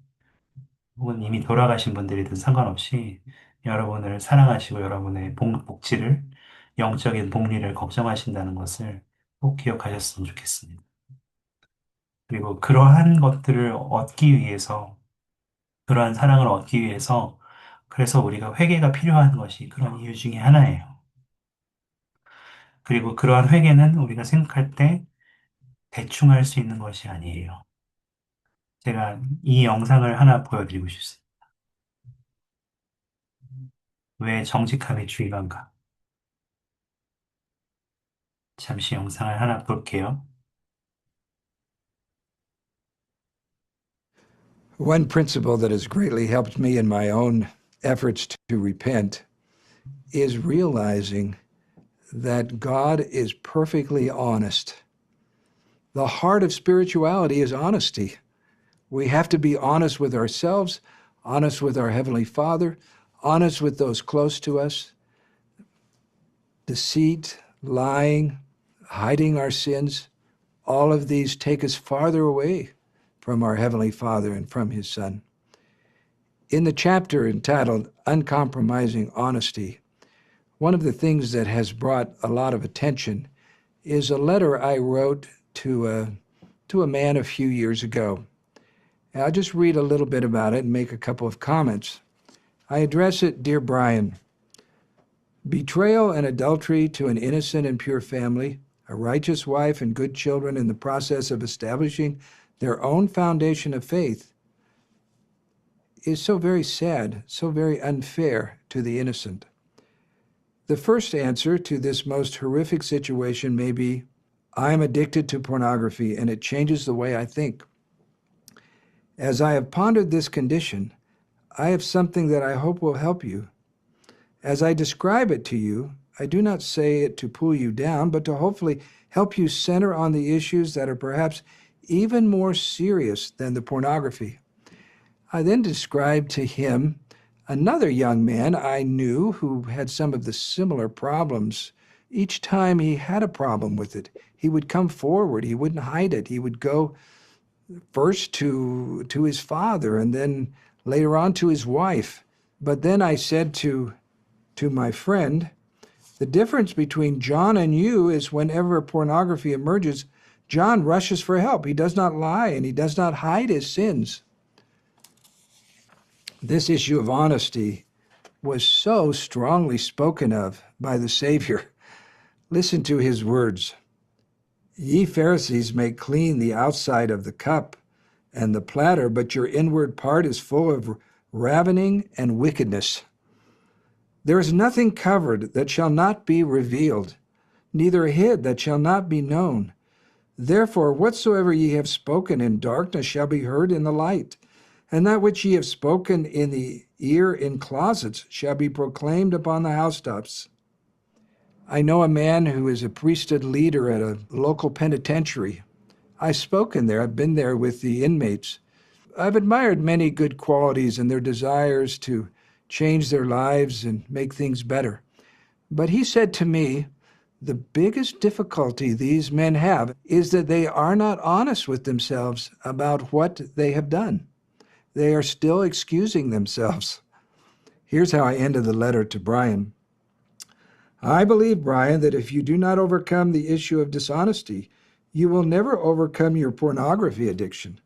혹은 이미 돌아가신 분들이든 상관없이 여러분을 사랑하시고 여러분의 복지를, 영적인 복리를 걱정하신다는 것을 꼭 기억하셨으면 좋겠습니다. 그리고 그러한 것들을 얻기 위해서, 그러한 사랑을 얻기 위해서, 그래서 우리가 회개가 필요한 것이 그런 이유 중에 하나예요. 그리고 그러한 회개는 우리가 생각할 때 대충 할 수 있는 것이 아니에요. 제가 이 영상을 하나 보여드리고 싶습니다. 왜 정직함이 중요한가? 잠시 영상을 하나 볼게요. One principle that has greatly helped me in my own efforts to repent is realizing that God is perfectly honest. The heart of spirituality is honesty. We have to be honest with ourselves, honest with our Heavenly Father, honest with those close to us. Deceit, lying, hiding our sins, all of these take us farther away from our Heavenly Father and from His Son. In the chapter entitled Uncompromising Honesty, one of the things that has brought a lot of attention is a letter I wrote to a man a few years ago. And I'll just read a little bit about it and make a couple of comments. I address it, Dear Brian, betrayal and adultery to an innocent and pure family, a righteous wife and good children in the process of establishing their own foundation of faith is so very sad, so very unfair to the innocent. The first answer to this most horrific situation may be, I am addicted to pornography and it changes the way I think. As I have pondered this condition, I have something that I hope will help you. As I describe it to you, I do not say it to pull you down, but to hopefully help you center on the issues that are perhaps even more serious than the pornography. I then described to him another young man I knew who had some of the similar problems. Each time he had a problem with it, he would come forward. He wouldn't hide it. He would go first to his father and then later on to his wife. But then I said to my friend, the difference between John and you is whenever pornography emerges, John rushes for help. He does not lie and he does not hide his sins. This issue of honesty was so strongly spoken of by the Savior. Listen to his words. Ye Pharisees make clean the outside of the cup and the platter, but your inward part is full of ravening and wickedness. There is nothing covered that shall not be revealed, neither hid that shall not be known. Therefore, whatsoever ye have spoken in darkness shall be heard in the light, and that which ye have spoken in the ear in closets shall be proclaimed upon the housetops. I know a man who is a priesthood leader at a local penitentiary. I've spoken there. I've been there with the inmates. I've admired many good qualities and their desires to change their lives and make things better. But he said to me, the biggest difficulty these men have is that they are not honest with themselves about what they have done. They are still excusing themselves. Here's how I ended the letter to Brian. I believe, Brian, that if you do not overcome the issue of dishonesty, you will never overcome your pornography addiction.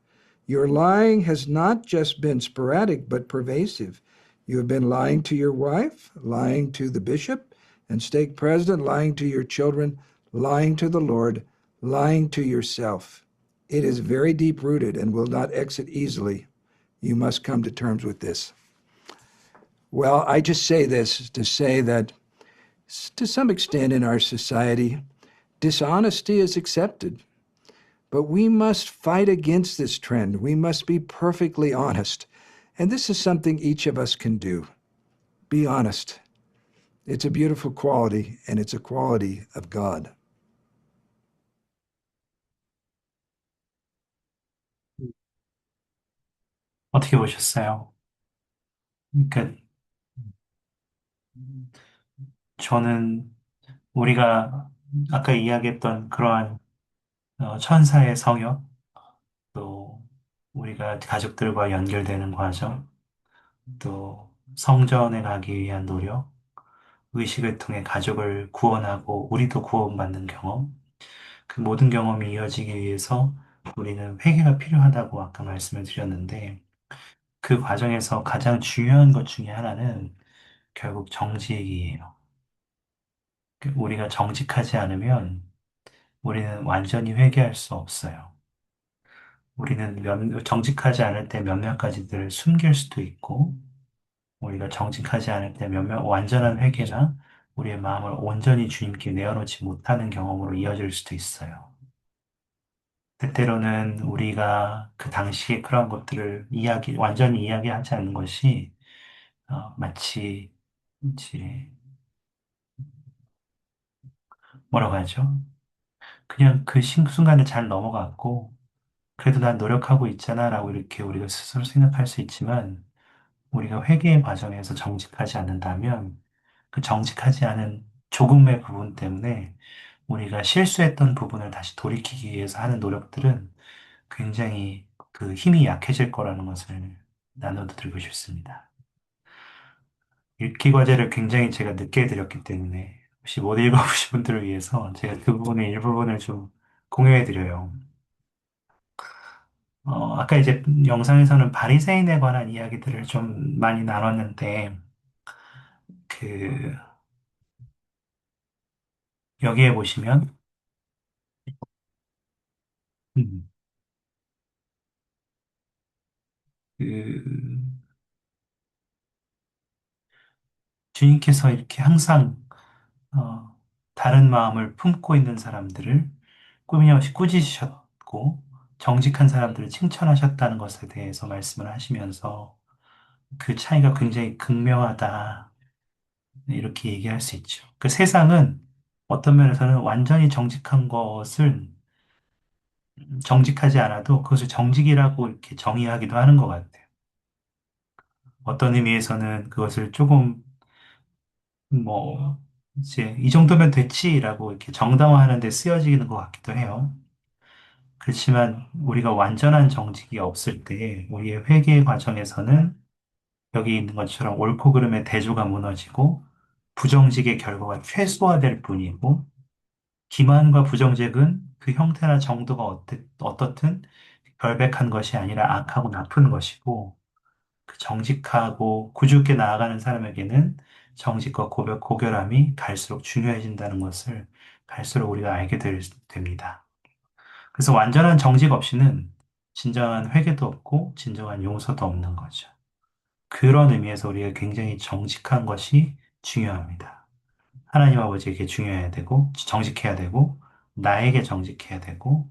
Your lying has not just been sporadic, but pervasive. You have been lying to your wife, lying to the bishop and stake president, lying to your children, lying to the Lord, lying to yourself. It is very deep rooted and will not exit easily. You must come to terms with this. Well, I just say this to say that to some extent in our society, dishonesty is accepted. But we must fight against this trend. We must be perfectly honest. And this is something each of us can do. Be honest. It's a beautiful quality, and it's a quality of God. 어떻게 보셨어요? 그러니까 저는 우리가 아까 이야기했던 그러한 천사의 성역, 또 우리가 가족들과 연결되는 과정, 또 성전에 가기 위한 노력, 의식을 통해 가족을 구원하고 우리도 구원받는 경험, 그 모든 경험이 이어지기 위해서 우리는 회개가 필요하다고 아까 말씀을 드렸는데, 그 과정에서 가장 중요한 것 중에 하나는 결국 정직이에요. 우리가 정직하지 않으면 우리는 완전히 회개할 수 없어요. 우리는 정직하지 않을 때 몇몇 가지들을 숨길 수도 있고, 우리가 정직하지 않을 때 몇몇 완전한 회개나 우리의 마음을 온전히 주님께 내어놓지 못하는 경험으로 이어질 수도 있어요. 때때로는 우리가 그 당시에 그런 것들을 완전히 이야기하지 않는 것이 마치 이제 뭐라고 하죠? 그냥 그 순간을 잘 넘어갔고, 그래도 난 노력하고 있잖아 라고 이렇게 우리가 스스로 생각할 수 있지만, 우리가 회개의 과정에서 정직하지 않는다면 그 정직하지 않은 조금의 부분 때문에 우리가 실수했던 부분을 다시 돌이키기 위해서 하는 노력들은 굉장히 그 힘이 약해질 거라는 것을 나눠드리고 싶습니다. 읽기 과제를 굉장히 제가 늦게 드렸기 때문에 혹시 못 읽어보신 분들을 위해서 제가 그 부분의 일부분을 좀 공유해드려요. 아까 이제 영상에서는 바리새인에 관한 이야기들을 좀 많이 나눴는데, 그, 여기에 보시면, 음, 그, 주님께서 이렇게 항상, 어, 다른 마음을 품고 있는 사람들을 꾸미없이 꾸짖으셨고, 정직한 사람들을 칭찬하셨다는 것에 대해서 말씀을 하시면서 그 차이가 굉장히 극명하다. 이렇게 얘기할 수 있죠. 그 세상은 어떤 면에서는 완전히 정직한 것을 정직하지 않아도 그것을 정직이라고 이렇게 정의하기도 하는 것 같아요. 어떤 의미에서는 그것을 조금 뭐 이제 이 정도면 됐지라고 이렇게 정당화하는 데 쓰여지는 것 같기도 해요. 그렇지만 우리가 완전한 정직이 없을 때 우리의 회개 과정에서는 여기 있는 것처럼 옳고 그름의 대조가 무너지고 부정직의 결과가 최소화될 뿐이고 기만과 부정직은 그 형태나 정도가 어떻든 결백한 것이 아니라 악하고 나쁜 것이고 그 정직하고 구주께 나아가는 사람에게는 정직과 고결함이 갈수록 중요해진다는 것을 갈수록 우리가 됩니다. 그래서 완전한 정직 없이는 진정한 회개도 없고 진정한 용서도 없는 거죠. 그런 의미에서 우리가 굉장히 정직한 것이 중요합니다. 하나님 아버지에게 중요해야 되고, 정직해야 되고, 나에게 정직해야 되고,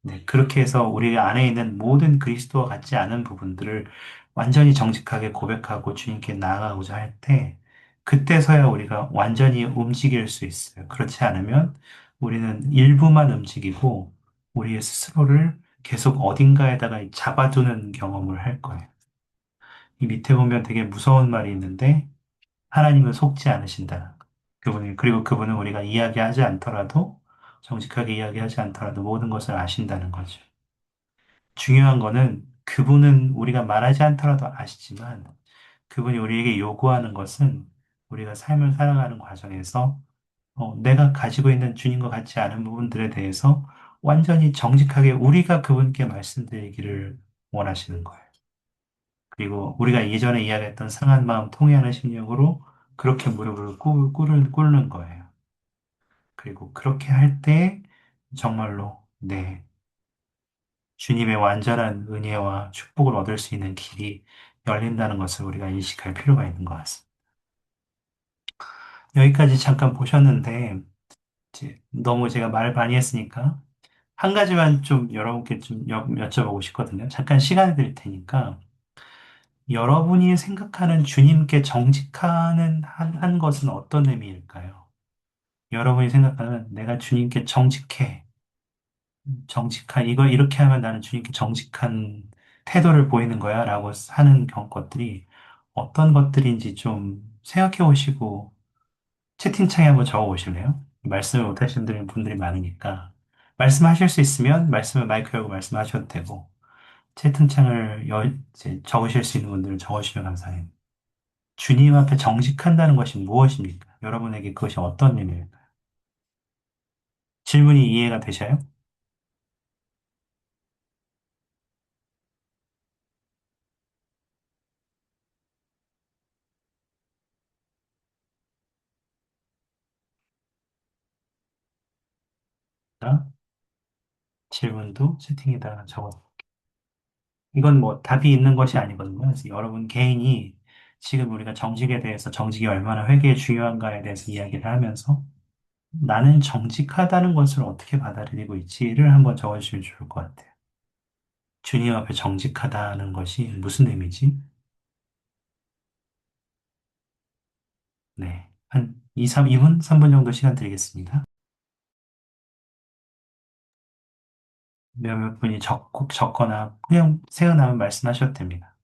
네, 그렇게 해서 우리 안에 있는 모든 그리스도와 같지 않은 부분들을 완전히 정직하게 고백하고 주님께 나아가고자 할 때, 그때서야 우리가 완전히 움직일 수 있어요. 그렇지 않으면 우리는 일부만 움직이고, 우리의 스스로를 계속 어딘가에다가 잡아두는 경험을 할 거예요. 이 밑에 보면 되게 무서운 말이 있는데, 하나님은 속지 않으신다. 그리고 그분은 우리가 이야기하지 않더라도, 정직하게 이야기하지 않더라도 모든 것을 아신다는 거죠. 중요한 거는 그분은 우리가 말하지 않더라도 아시지만, 그분이 우리에게 요구하는 것은 우리가 삶을 살아가는 과정에서 내가 가지고 있는 주님과 같지 않은 부분들에 대해서 완전히 정직하게 우리가 그분께 말씀드리기를 원하시는 거예요. 그리고 우리가 예전에 이야기했던 상한 마음 통회하는 심령으로 그렇게 무릎을 꿇는 거예요. 그리고 그렇게 할 때 정말로 네, 주님의 완전한 은혜와 축복을 얻을 수 있는 길이 열린다는 것을 우리가 인식할 필요가 있는 것 같습니다. 여기까지 잠깐 보셨는데 너무 제가 말 많이 했으니까 한 가지만 좀 여러분께 좀 여쭤보고 싶거든요. 잠깐 시간을 드릴 테니까 여러분이 생각하는 주님께 정직하는 한 것은 어떤 의미일까요? 여러분이 생각하는 내가 주님께 정직해. 이거 이렇게 하면 나는 주님께 정직한 태도를 보이는 거야 라고 하는 것들이 어떤 것들인지 좀 생각해 보시고 채팅창에 한번 적어 보실래요? 말씀을 못 하시는 분들이 많으니까 말씀하실 수 있으면 말씀을 마이크 열고 말씀하셔도 되고 채팅창을 이제 적으실 수 있는 분들은 적으시면 감사해요. 주님 앞에 정직한다는 것이 무엇입니까? 여러분에게 그것이 어떤 의미일까요? 질문이 이해가 되셔요? 자, 질문도 채팅에다가 적어. 이건 뭐 답이 있는 것이 아니거든요. 그래서 여러분 개인이 지금 우리가 정직에 대해서 정직이 얼마나 회개에 중요한가에 대해서 이야기를 하면서 나는 정직하다는 것을 어떻게 받아들이고 있지를 한번 적어주시면 좋을 것 같아요. 주님 앞에 정직하다는 것이 무슨 의미지? 네. 한 2분, 3분 정도 시간 드리겠습니다. 몇몇 분이 적거나 그냥 생각나면 말씀하셔도 됩니다.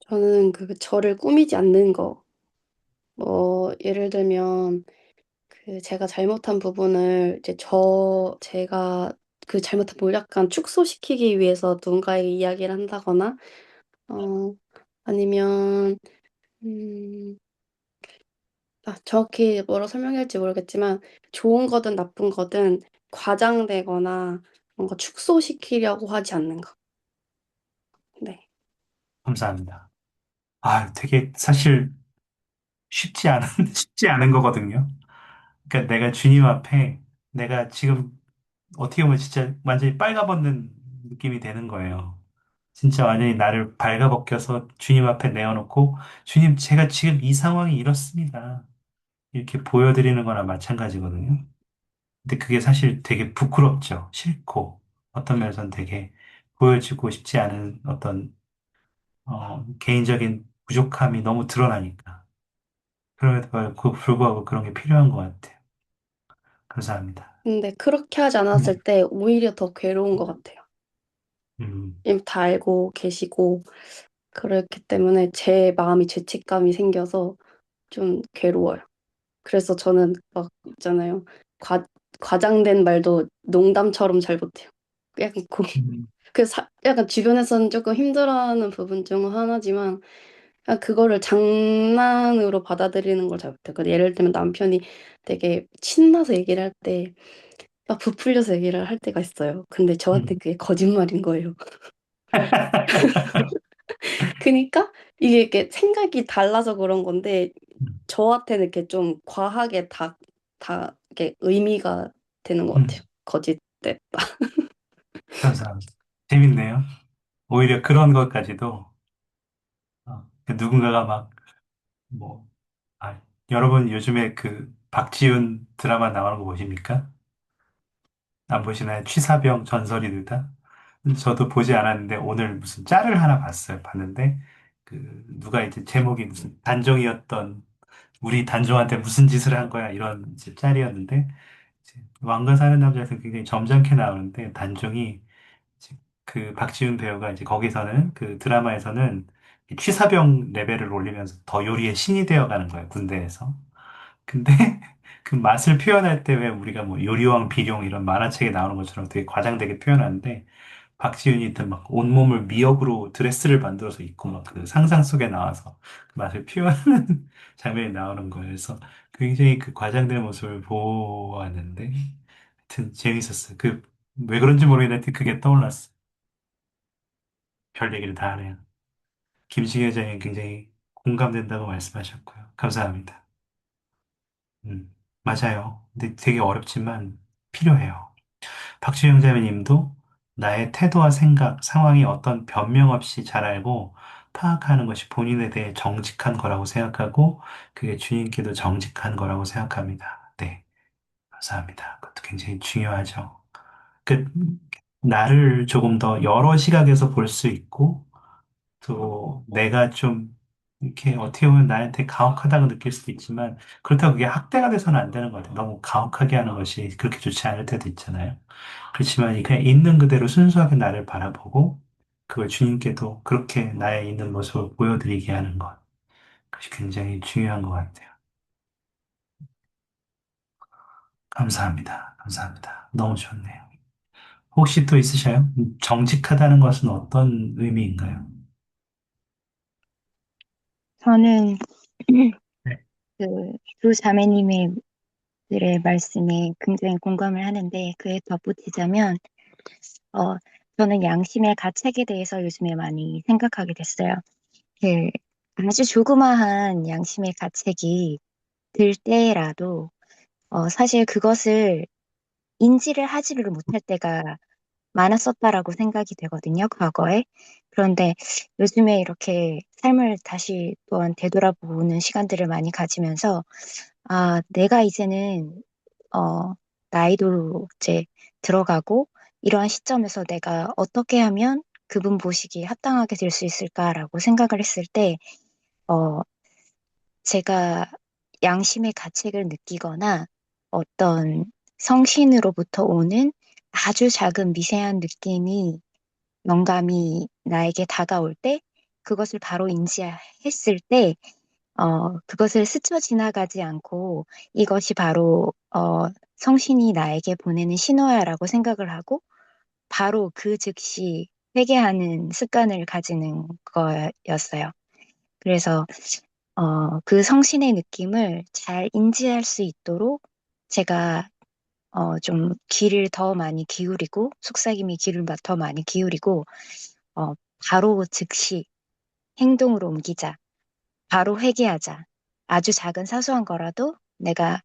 저는 저를 꾸미지 않는 거. 예를 들면 제가 잘못한 부분을 이제 제가 그 잘못한 부분을 약간 축소시키기 위해서 누군가에게 이야기를 한다거나 어 아니면 음 정확히 뭐라고 설명해야 할지 모르겠지만 좋은 거든 나쁜 거든 과장되거나 뭔가 축소시키려고 하지 않는 거. 네. 감사합니다. 되게 사실 쉽지 않은, 쉽지 않은 거거든요. 그러니까 내가 주님 앞에 내가 지금 어떻게 보면 진짜 완전히 빨가벗는 느낌이 되는 거예요. 진짜 완전히 나를 발가벗겨서 주님 앞에 내어놓고 주님 제가 지금 이 상황이 이렇습니다. 이렇게 보여드리는 거나 마찬가지거든요. 근데 그게 사실 되게 부끄럽죠. 싫고 어떤 면에서는 되게 보여주고 싶지 않은 어떤 개인적인 부족함이 너무 드러나니까. 그럼에도 불구하고 그런 게 필요한 것 같아요. 감사합니다. 근데 그렇게 하지 않았을 때 오히려 더 괴로운 것 같아요. 음, 이미 다 알고 계시고 그렇기 때문에 제 마음이 죄책감이 생겨서 좀 괴로워요. 그래서 저는 막 있잖아요. 과 과장된 말도 농담처럼 잘 못해요. 약간 음, 약간 주변에서는 쪼끔 힘들어하는 부분 중 하나지만 그거를 장난으로 받아들이는 걸 잘 못해요. 예를 들면 남편이 되게 신나서 얘기를 할 때 막 부풀려서 얘기를 할 때가 있어요. 근데 저한테 음. 그게 거짓말인 거예요. 그니까 이게 이렇게 생각이 달라서 그런 건데 저한테는 이렇게 좀 과하게 다 이렇게 의미가 되는 것 같아요. 음, 거짓됐다. 감사합니다. 재밌네요. 오히려 그런 것까지도 그 누군가가 막 뭐, 여러분 요즘에 그 박지훈 드라마 나오는 거 보십니까? 안 보시나요? 취사병 전설이르다. 저도 보지 않았는데 오늘 무슨 짤을 하나 봤어요. 봤는데 그 누가 이제 제목이 무슨 단종이었던 우리 단종한테 무슨 짓을 한 거야 이런 이제 짤이었는데 이제 왕과 사는 남자에서 굉장히 점잖게 나오는데 단종이 이제 그 박지훈 배우가 이제 거기서는 그 드라마에서는 취사병 레벨을 올리면서 더 요리의 신이 되어가는 거예요 군대에서. 근데 그 맛을 표현할 때 왜 우리가 뭐 요리왕 비룡 이런 만화책에 나오는 것처럼 되게 과장되게 표현하는데 박지윤이 막 온몸을 미역으로 드레스를 만들어서 입고 막 그 상상 속에 나와서 그 맛을 표현하는 장면이 나오는 거예요. 그래서 굉장히 그 과장된 모습을 보았는데 하여튼 재밌었어요. 그 왜 그런지 모르겠는데 그게 떠올랐어요. 별 얘기를 다 하네요. 김식혜 회장님 굉장히 공감된다고 말씀하셨고요. 감사합니다. 맞아요. 근데 되게 어렵지만 필요해요. 박주영 자매님도 나의 태도와 생각, 상황이 어떤 변명 없이 잘 알고 파악하는 것이 본인에 대해 정직한 거라고 생각하고 그게 주님께도 정직한 거라고 생각합니다. 네, 감사합니다. 그것도 굉장히 중요하죠. 그 나를 조금 더 여러 시각에서 볼 수 있고 또 내가 좀 이렇게 어떻게 보면 나한테 가혹하다고 느낄 수도 있지만 그렇다고 그게 학대가 돼서는 안 되는 것 같아요. 너무 가혹하게 하는 것이 그렇게 좋지 않을 때도 있잖아요. 그렇지만 그냥 있는 그대로 순수하게 나를 바라보고 그걸 주님께도 그렇게 나의 있는 모습을 보여드리게 하는 것. 그것이 굉장히 중요한 것 같아요. 감사합니다. 감사합니다. 너무 좋네요. 혹시 또 있으셔요? 정직하다는 것은 어떤 의미인가요? 저는 네. 그 두 자매님의 들의 말씀에 굉장히 공감을 하는데 그에 덧붙이자면 어 저는 양심의 가책에 대해서 요즘에 많이 생각하게 됐어요. 그 아주 조그마한 양심의 가책이 들 때라도 사실 그것을 인지를 하지를 못할 때가 많았었다라고 생각이 되거든요, 과거에. 그런데 요즘에 이렇게 삶을 다시 또한 되돌아보는 시간들을 많이 가지면서 아, 내가 이제는 어, 나이도 이제 들어가고 이러한 시점에서 내가 어떻게 하면 그분 보시기에 합당하게 될 수 있을까라고 생각을 했을 때, 어, 제가 양심의 가책을 느끼거나 어떤 성신으로부터 오는 아주 작은 미세한 느낌이 영감이 나에게 다가올 때, 그것을 바로 인지했을 때, 그것을 스쳐 지나가지 않고 이것이 바로, 성신이 나에게 보내는 신호야라고 생각을 하고 바로 그 즉시 회개하는 습관을 가지는 거였어요. 그래서, 그 성신의 느낌을 잘 인지할 수 있도록 제가, 좀 귀를 더 많이 기울이고, 속삭임이 귀를 더 많이 기울이고, 어, 바로 즉시 행동으로 옮기자. 바로 회개하자. 아주 작은 사소한 거라도 내가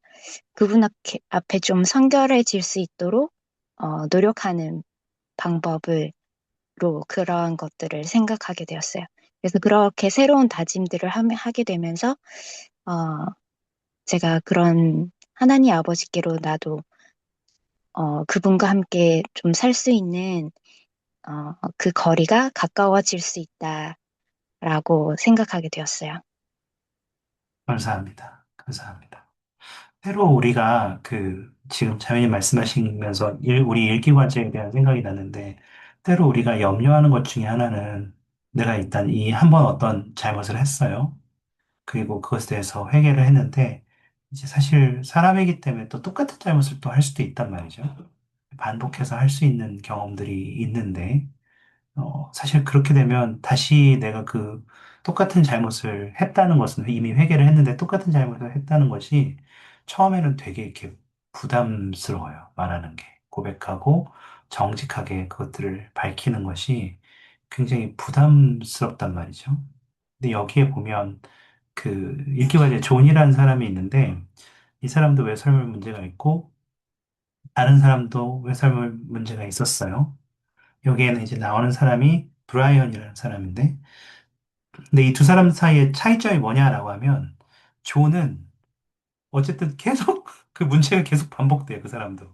그분 앞에 좀 성결해질 수 있도록 노력하는 방법으로 그러한 것들을 생각하게 되었어요. 그래서 그렇게 새로운 다짐들을 하게 되면서 어, 제가 그런 하나님 아버지께로 나도 그분과 함께 좀 살 수 있는 그 거리가 가까워질 수 있다라고 생각하게 되었어요. 감사합니다. 감사합니다. 새로 우리가 그 지금 자매님 말씀하시면서 우리 일기과제에 대한 생각이 나는데 때로 우리가 염려하는 것 중에 하나는 내가 일단 이 한 번 어떤 잘못을 했어요. 그리고 그것에 대해서 회개를 했는데 이제 사실 사람이기 때문에 또 똑같은 잘못을 또 할 수도 있단 말이죠. 반복해서 할 수 있는 경험들이 있는데 사실 그렇게 되면 다시 내가 그 똑같은 잘못을 했다는 것은 이미 회개를 했는데 똑같은 잘못을 했다는 것이 처음에는 되게 이렇게 부담스러워요. 말하는 게. 고백하고 정직하게 그것들을 밝히는 것이 굉장히 부담스럽단 말이죠. 근데 여기에 보면 그 일기화제 존이라는 사람이 있는데 이 사람도 외설물 문제가 있고 다른 사람도 외설물 문제가 있었어요. 여기에는 이제 나오는 사람이 브라이언이라는 사람인데, 근데 이 두 사람 사이의 차이점이 뭐냐라고 하면, 존은 어쨌든 계속 그 문제가 계속 반복돼요, 그 사람도.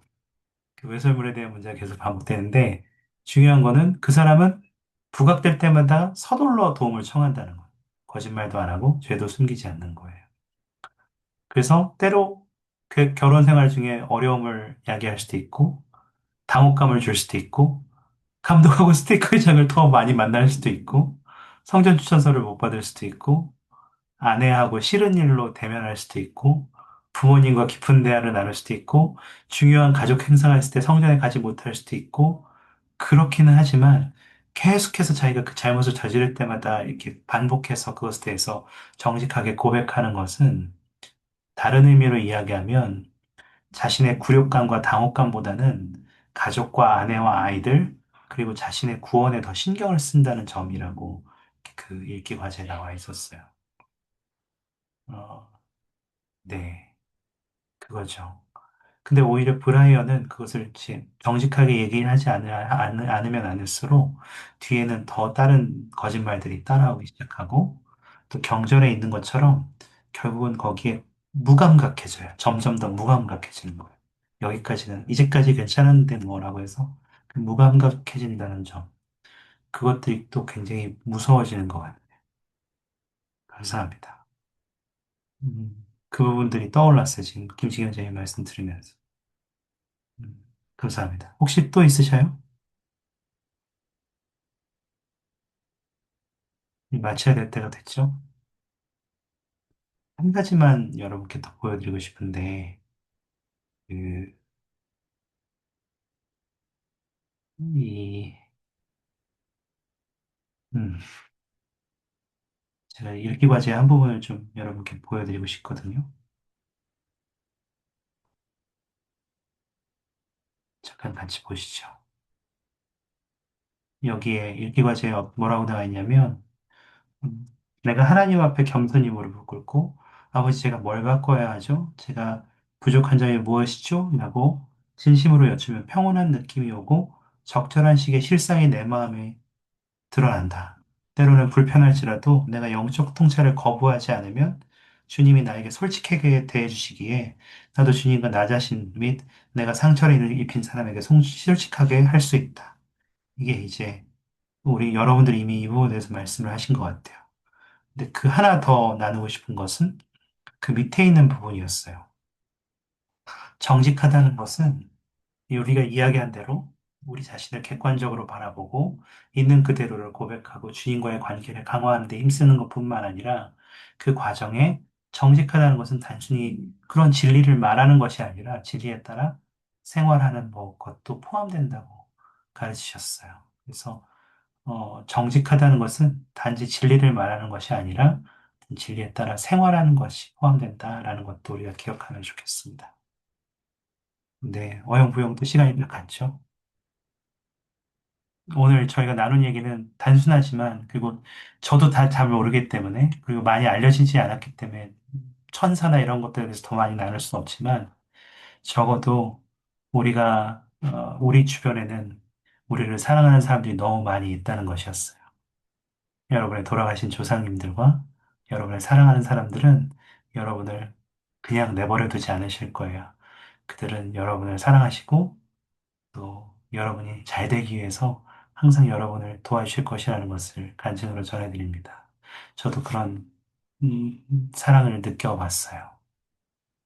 그 외설물에 대한 문제가 계속 반복되는데, 중요한 거는 그 사람은 부각될 때마다 서둘러 도움을 청한다는 거예요. 거짓말도 안 하고 죄도 숨기지 않는 거예요. 그래서 때로 그 결혼 생활 중에 어려움을 야기할 수도 있고, 당혹감을 줄 수도 있고, 감독하고 스테이크 회장을 더 많이 만날 수도 있고, 성전 추천서를 못 받을 수도 있고, 아내하고 싫은 일로 대면할 수도 있고, 부모님과 깊은 대화를 나눌 수도 있고, 중요한 가족 행사가 있을 때 성전에 가지 못할 수도 있고, 그렇기는 하지만 계속해서 자기가 그 잘못을 저지를 때마다 이렇게 반복해서 그것에 대해서 정직하게 고백하는 것은 다른 의미로 이야기하면 자신의 굴욕감과 당혹감보다는 가족과 아내와 아이들, 그리고 자신의 구원에 더 신경을 쓴다는 점이라고 그 읽기 과제에 나와 있었어요. 어, 네, 그거죠. 근데 오히려 브라이언은 그것을 정직하게 얘기를 하지 않으면 않을수록 뒤에는 더 다른 거짓말들이 따라오기 시작하고 또 경전에 있는 것처럼 결국은 거기에 무감각해져요. 점점 더 무감각해지는 거예요. 여기까지는, 이제까지 괜찮은데 뭐라고 해서 그 무감각해진다는 점. 그것들이 또 굉장히 무서워지는 것 같아요. 감사합니다. 그 부분들이 떠올랐어요. 지금 김치경 선생님 말씀 들으면서. 음, 감사합니다. 혹시 또 있으셔요? 마쳐야 될 때가 됐죠? 한 가지만 여러분께 더 보여드리고 싶은데, 그, 이, 음, 제가 읽기 과제의 한 부분을 좀 여러분께 보여드리고 싶거든요. 잠깐 같이 보시죠. 여기에 읽기 과제에 뭐라고 나와 있냐면, 음, 내가 하나님 앞에 겸손히 무릎을 꿇고, 아버지 제가 뭘 바꿔야 하죠? 제가 부족한 점이 무엇이죠? 라고 진심으로 여쭈면 평온한 느낌이 오고, 적절한 식의 실상이 내 마음에 드러난다. 때로는 불편할지라도 내가 영적 통찰을 거부하지 않으면 주님이 나에게 솔직하게 대해주시기에 나도 주님과 나 자신 및 내가 상처를 입힌 사람에게 솔직하게 할 수 있다. 이게 이제 우리 여러분들이 이미 이 부분에 대해서 말씀을 하신 것 같아요. 근데 그 하나 더 나누고 싶은 것은 그 밑에 있는 부분이었어요. 정직하다는 것은 우리가 이야기한 대로 우리 자신을 객관적으로 바라보고 있는 그대로를 고백하고 주님과의 관계를 강화하는 데 힘쓰는 것뿐만 아니라 그 과정에 정직하다는 것은 단순히 그런 진리를 말하는 것이 아니라 진리에 따라 생활하는 것도 포함된다고 가르치셨어요. 그래서 정직하다는 것은 단지 진리를 말하는 것이 아니라 진리에 따라 생활하는 것이 포함된다라는 것도 우리가 기억하면 좋겠습니다. 네, 어영부영도 시간이 딱 갔죠. 오늘 저희가 나눈 얘기는 단순하지만, 그리고 저도 다 잘 모르기 때문에, 그리고 많이 알려지지 않았기 때문에, 천사나 이런 것들에 대해서 더 많이 나눌 수는 없지만, 적어도 우리 주변에는 우리를 사랑하는 사람들이 너무 많이 있다는 것이었어요. 여러분의 돌아가신 조상님들과 여러분을 사랑하는 사람들은 여러분을 그냥 내버려 두지 않으실 거예요. 그들은 여러분을 사랑하시고, 또 여러분이 잘 되기 위해서 항상 여러분을 도와주실 것이라는 것을 간증으로 전해드립니다. 저도 그런 사랑을 느껴봤어요.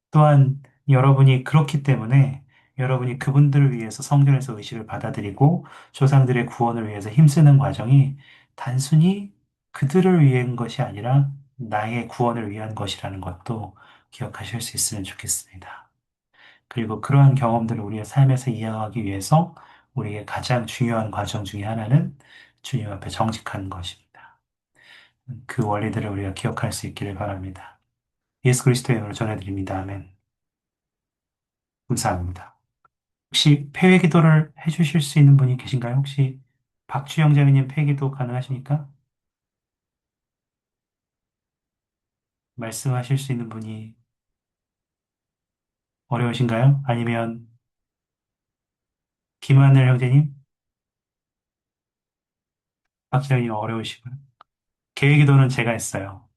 또한 여러분이 그렇기 때문에 여러분이 그분들을 위해서 성전에서 의식을 받아들이고 조상들의 구원을 위해서 힘쓰는 과정이 단순히 그들을 위한 것이 아니라 나의 구원을 위한 것이라는 것도 기억하실 수 있으면 좋겠습니다. 그리고 그러한 경험들을 우리의 삶에서 이어가기 위해서 우리의 가장 중요한 과정 중에 하나는 주님 앞에 정직한 것입니다. 그 원리들을 우리가 기억할 수 있기를 바랍니다. 예수 그리스도의 이름으로 전해드립니다. 아멘. 감사합니다. 혹시 폐회 기도를 해주실 수 있는 분이 계신가요? 혹시 박주영 장로님 폐회 기도 가능하십니까? 말씀하실 수 있는 분이 어려우신가요? 아니면 김하늘 형제님? 박주영님 어려우시고요. 계획 기도는 제가 했어요.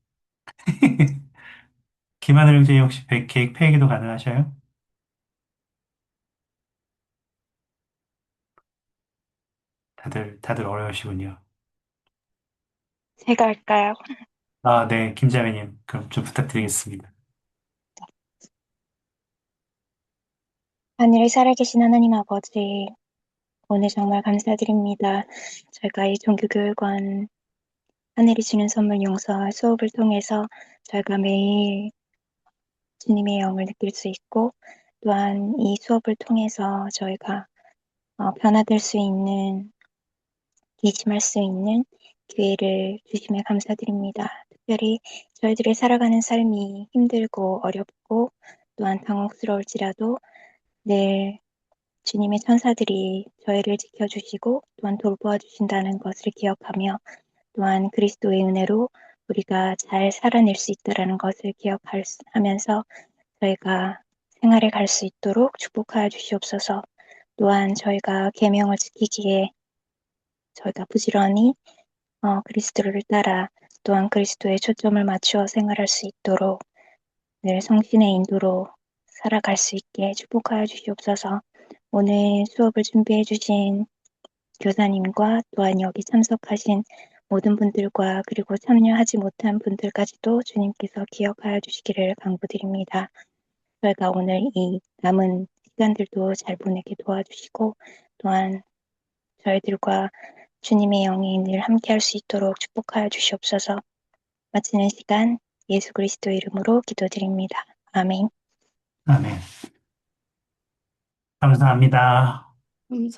김하늘 형제님 혹시 계획 폐회 기도 가능하셔요? 다들 어려우시군요. 제가 할까요? 아, 네, 김자매님, 그럼 좀 부탁드리겠습니다. 하늘에 살아계신 하나님 아버지, 오늘 정말 감사드립니다. 저희가 이 종교교육원 하늘이 주는 선물 용서 수업을 통해서 저희가 매일 주님의 영을 느낄 수 있고, 또한 이 수업을 통해서 저희가 변화될 수 있는, 기심할 수 있는 기회를 주심에 감사드립니다. 특별히 저희들이 살아가는 삶이 힘들고 어렵고 또한 당혹스러울지라도 늘 주님의 천사들이 저희를 지켜주시고 또한 돌보아 주신다는 것을 기억하며 또한 그리스도의 은혜로 우리가 잘 살아낼 수 있다라는 것을 기억하면서 저희가 생활에 갈 수 있도록 축복하여 주시옵소서. 또한 저희가 계명을 지키기에 저희가 부지런히 그리스도를 따라 또한 그리스도의 초점을 맞추어 생활할 수 있도록 늘 성신의 인도로 살아갈 수 있게 축복하여 주시옵소서. 오늘 수업을 준비해 주신 교사님과 또한 여기 참석하신 모든 분들과 그리고 참여하지 못한 분들까지도 주님께서 기억하여 주시기를 간구드립니다. 저희가 오늘 이 남은 시간들도 잘 보내게 도와주시고 또한 저희들과 주님의 영이 늘 함께할 수 있도록 축복하여 주시옵소서. 마치는 시간 예수 그리스도 이름으로 기도드립니다. 아멘. 아멘. 감사합니다. 감사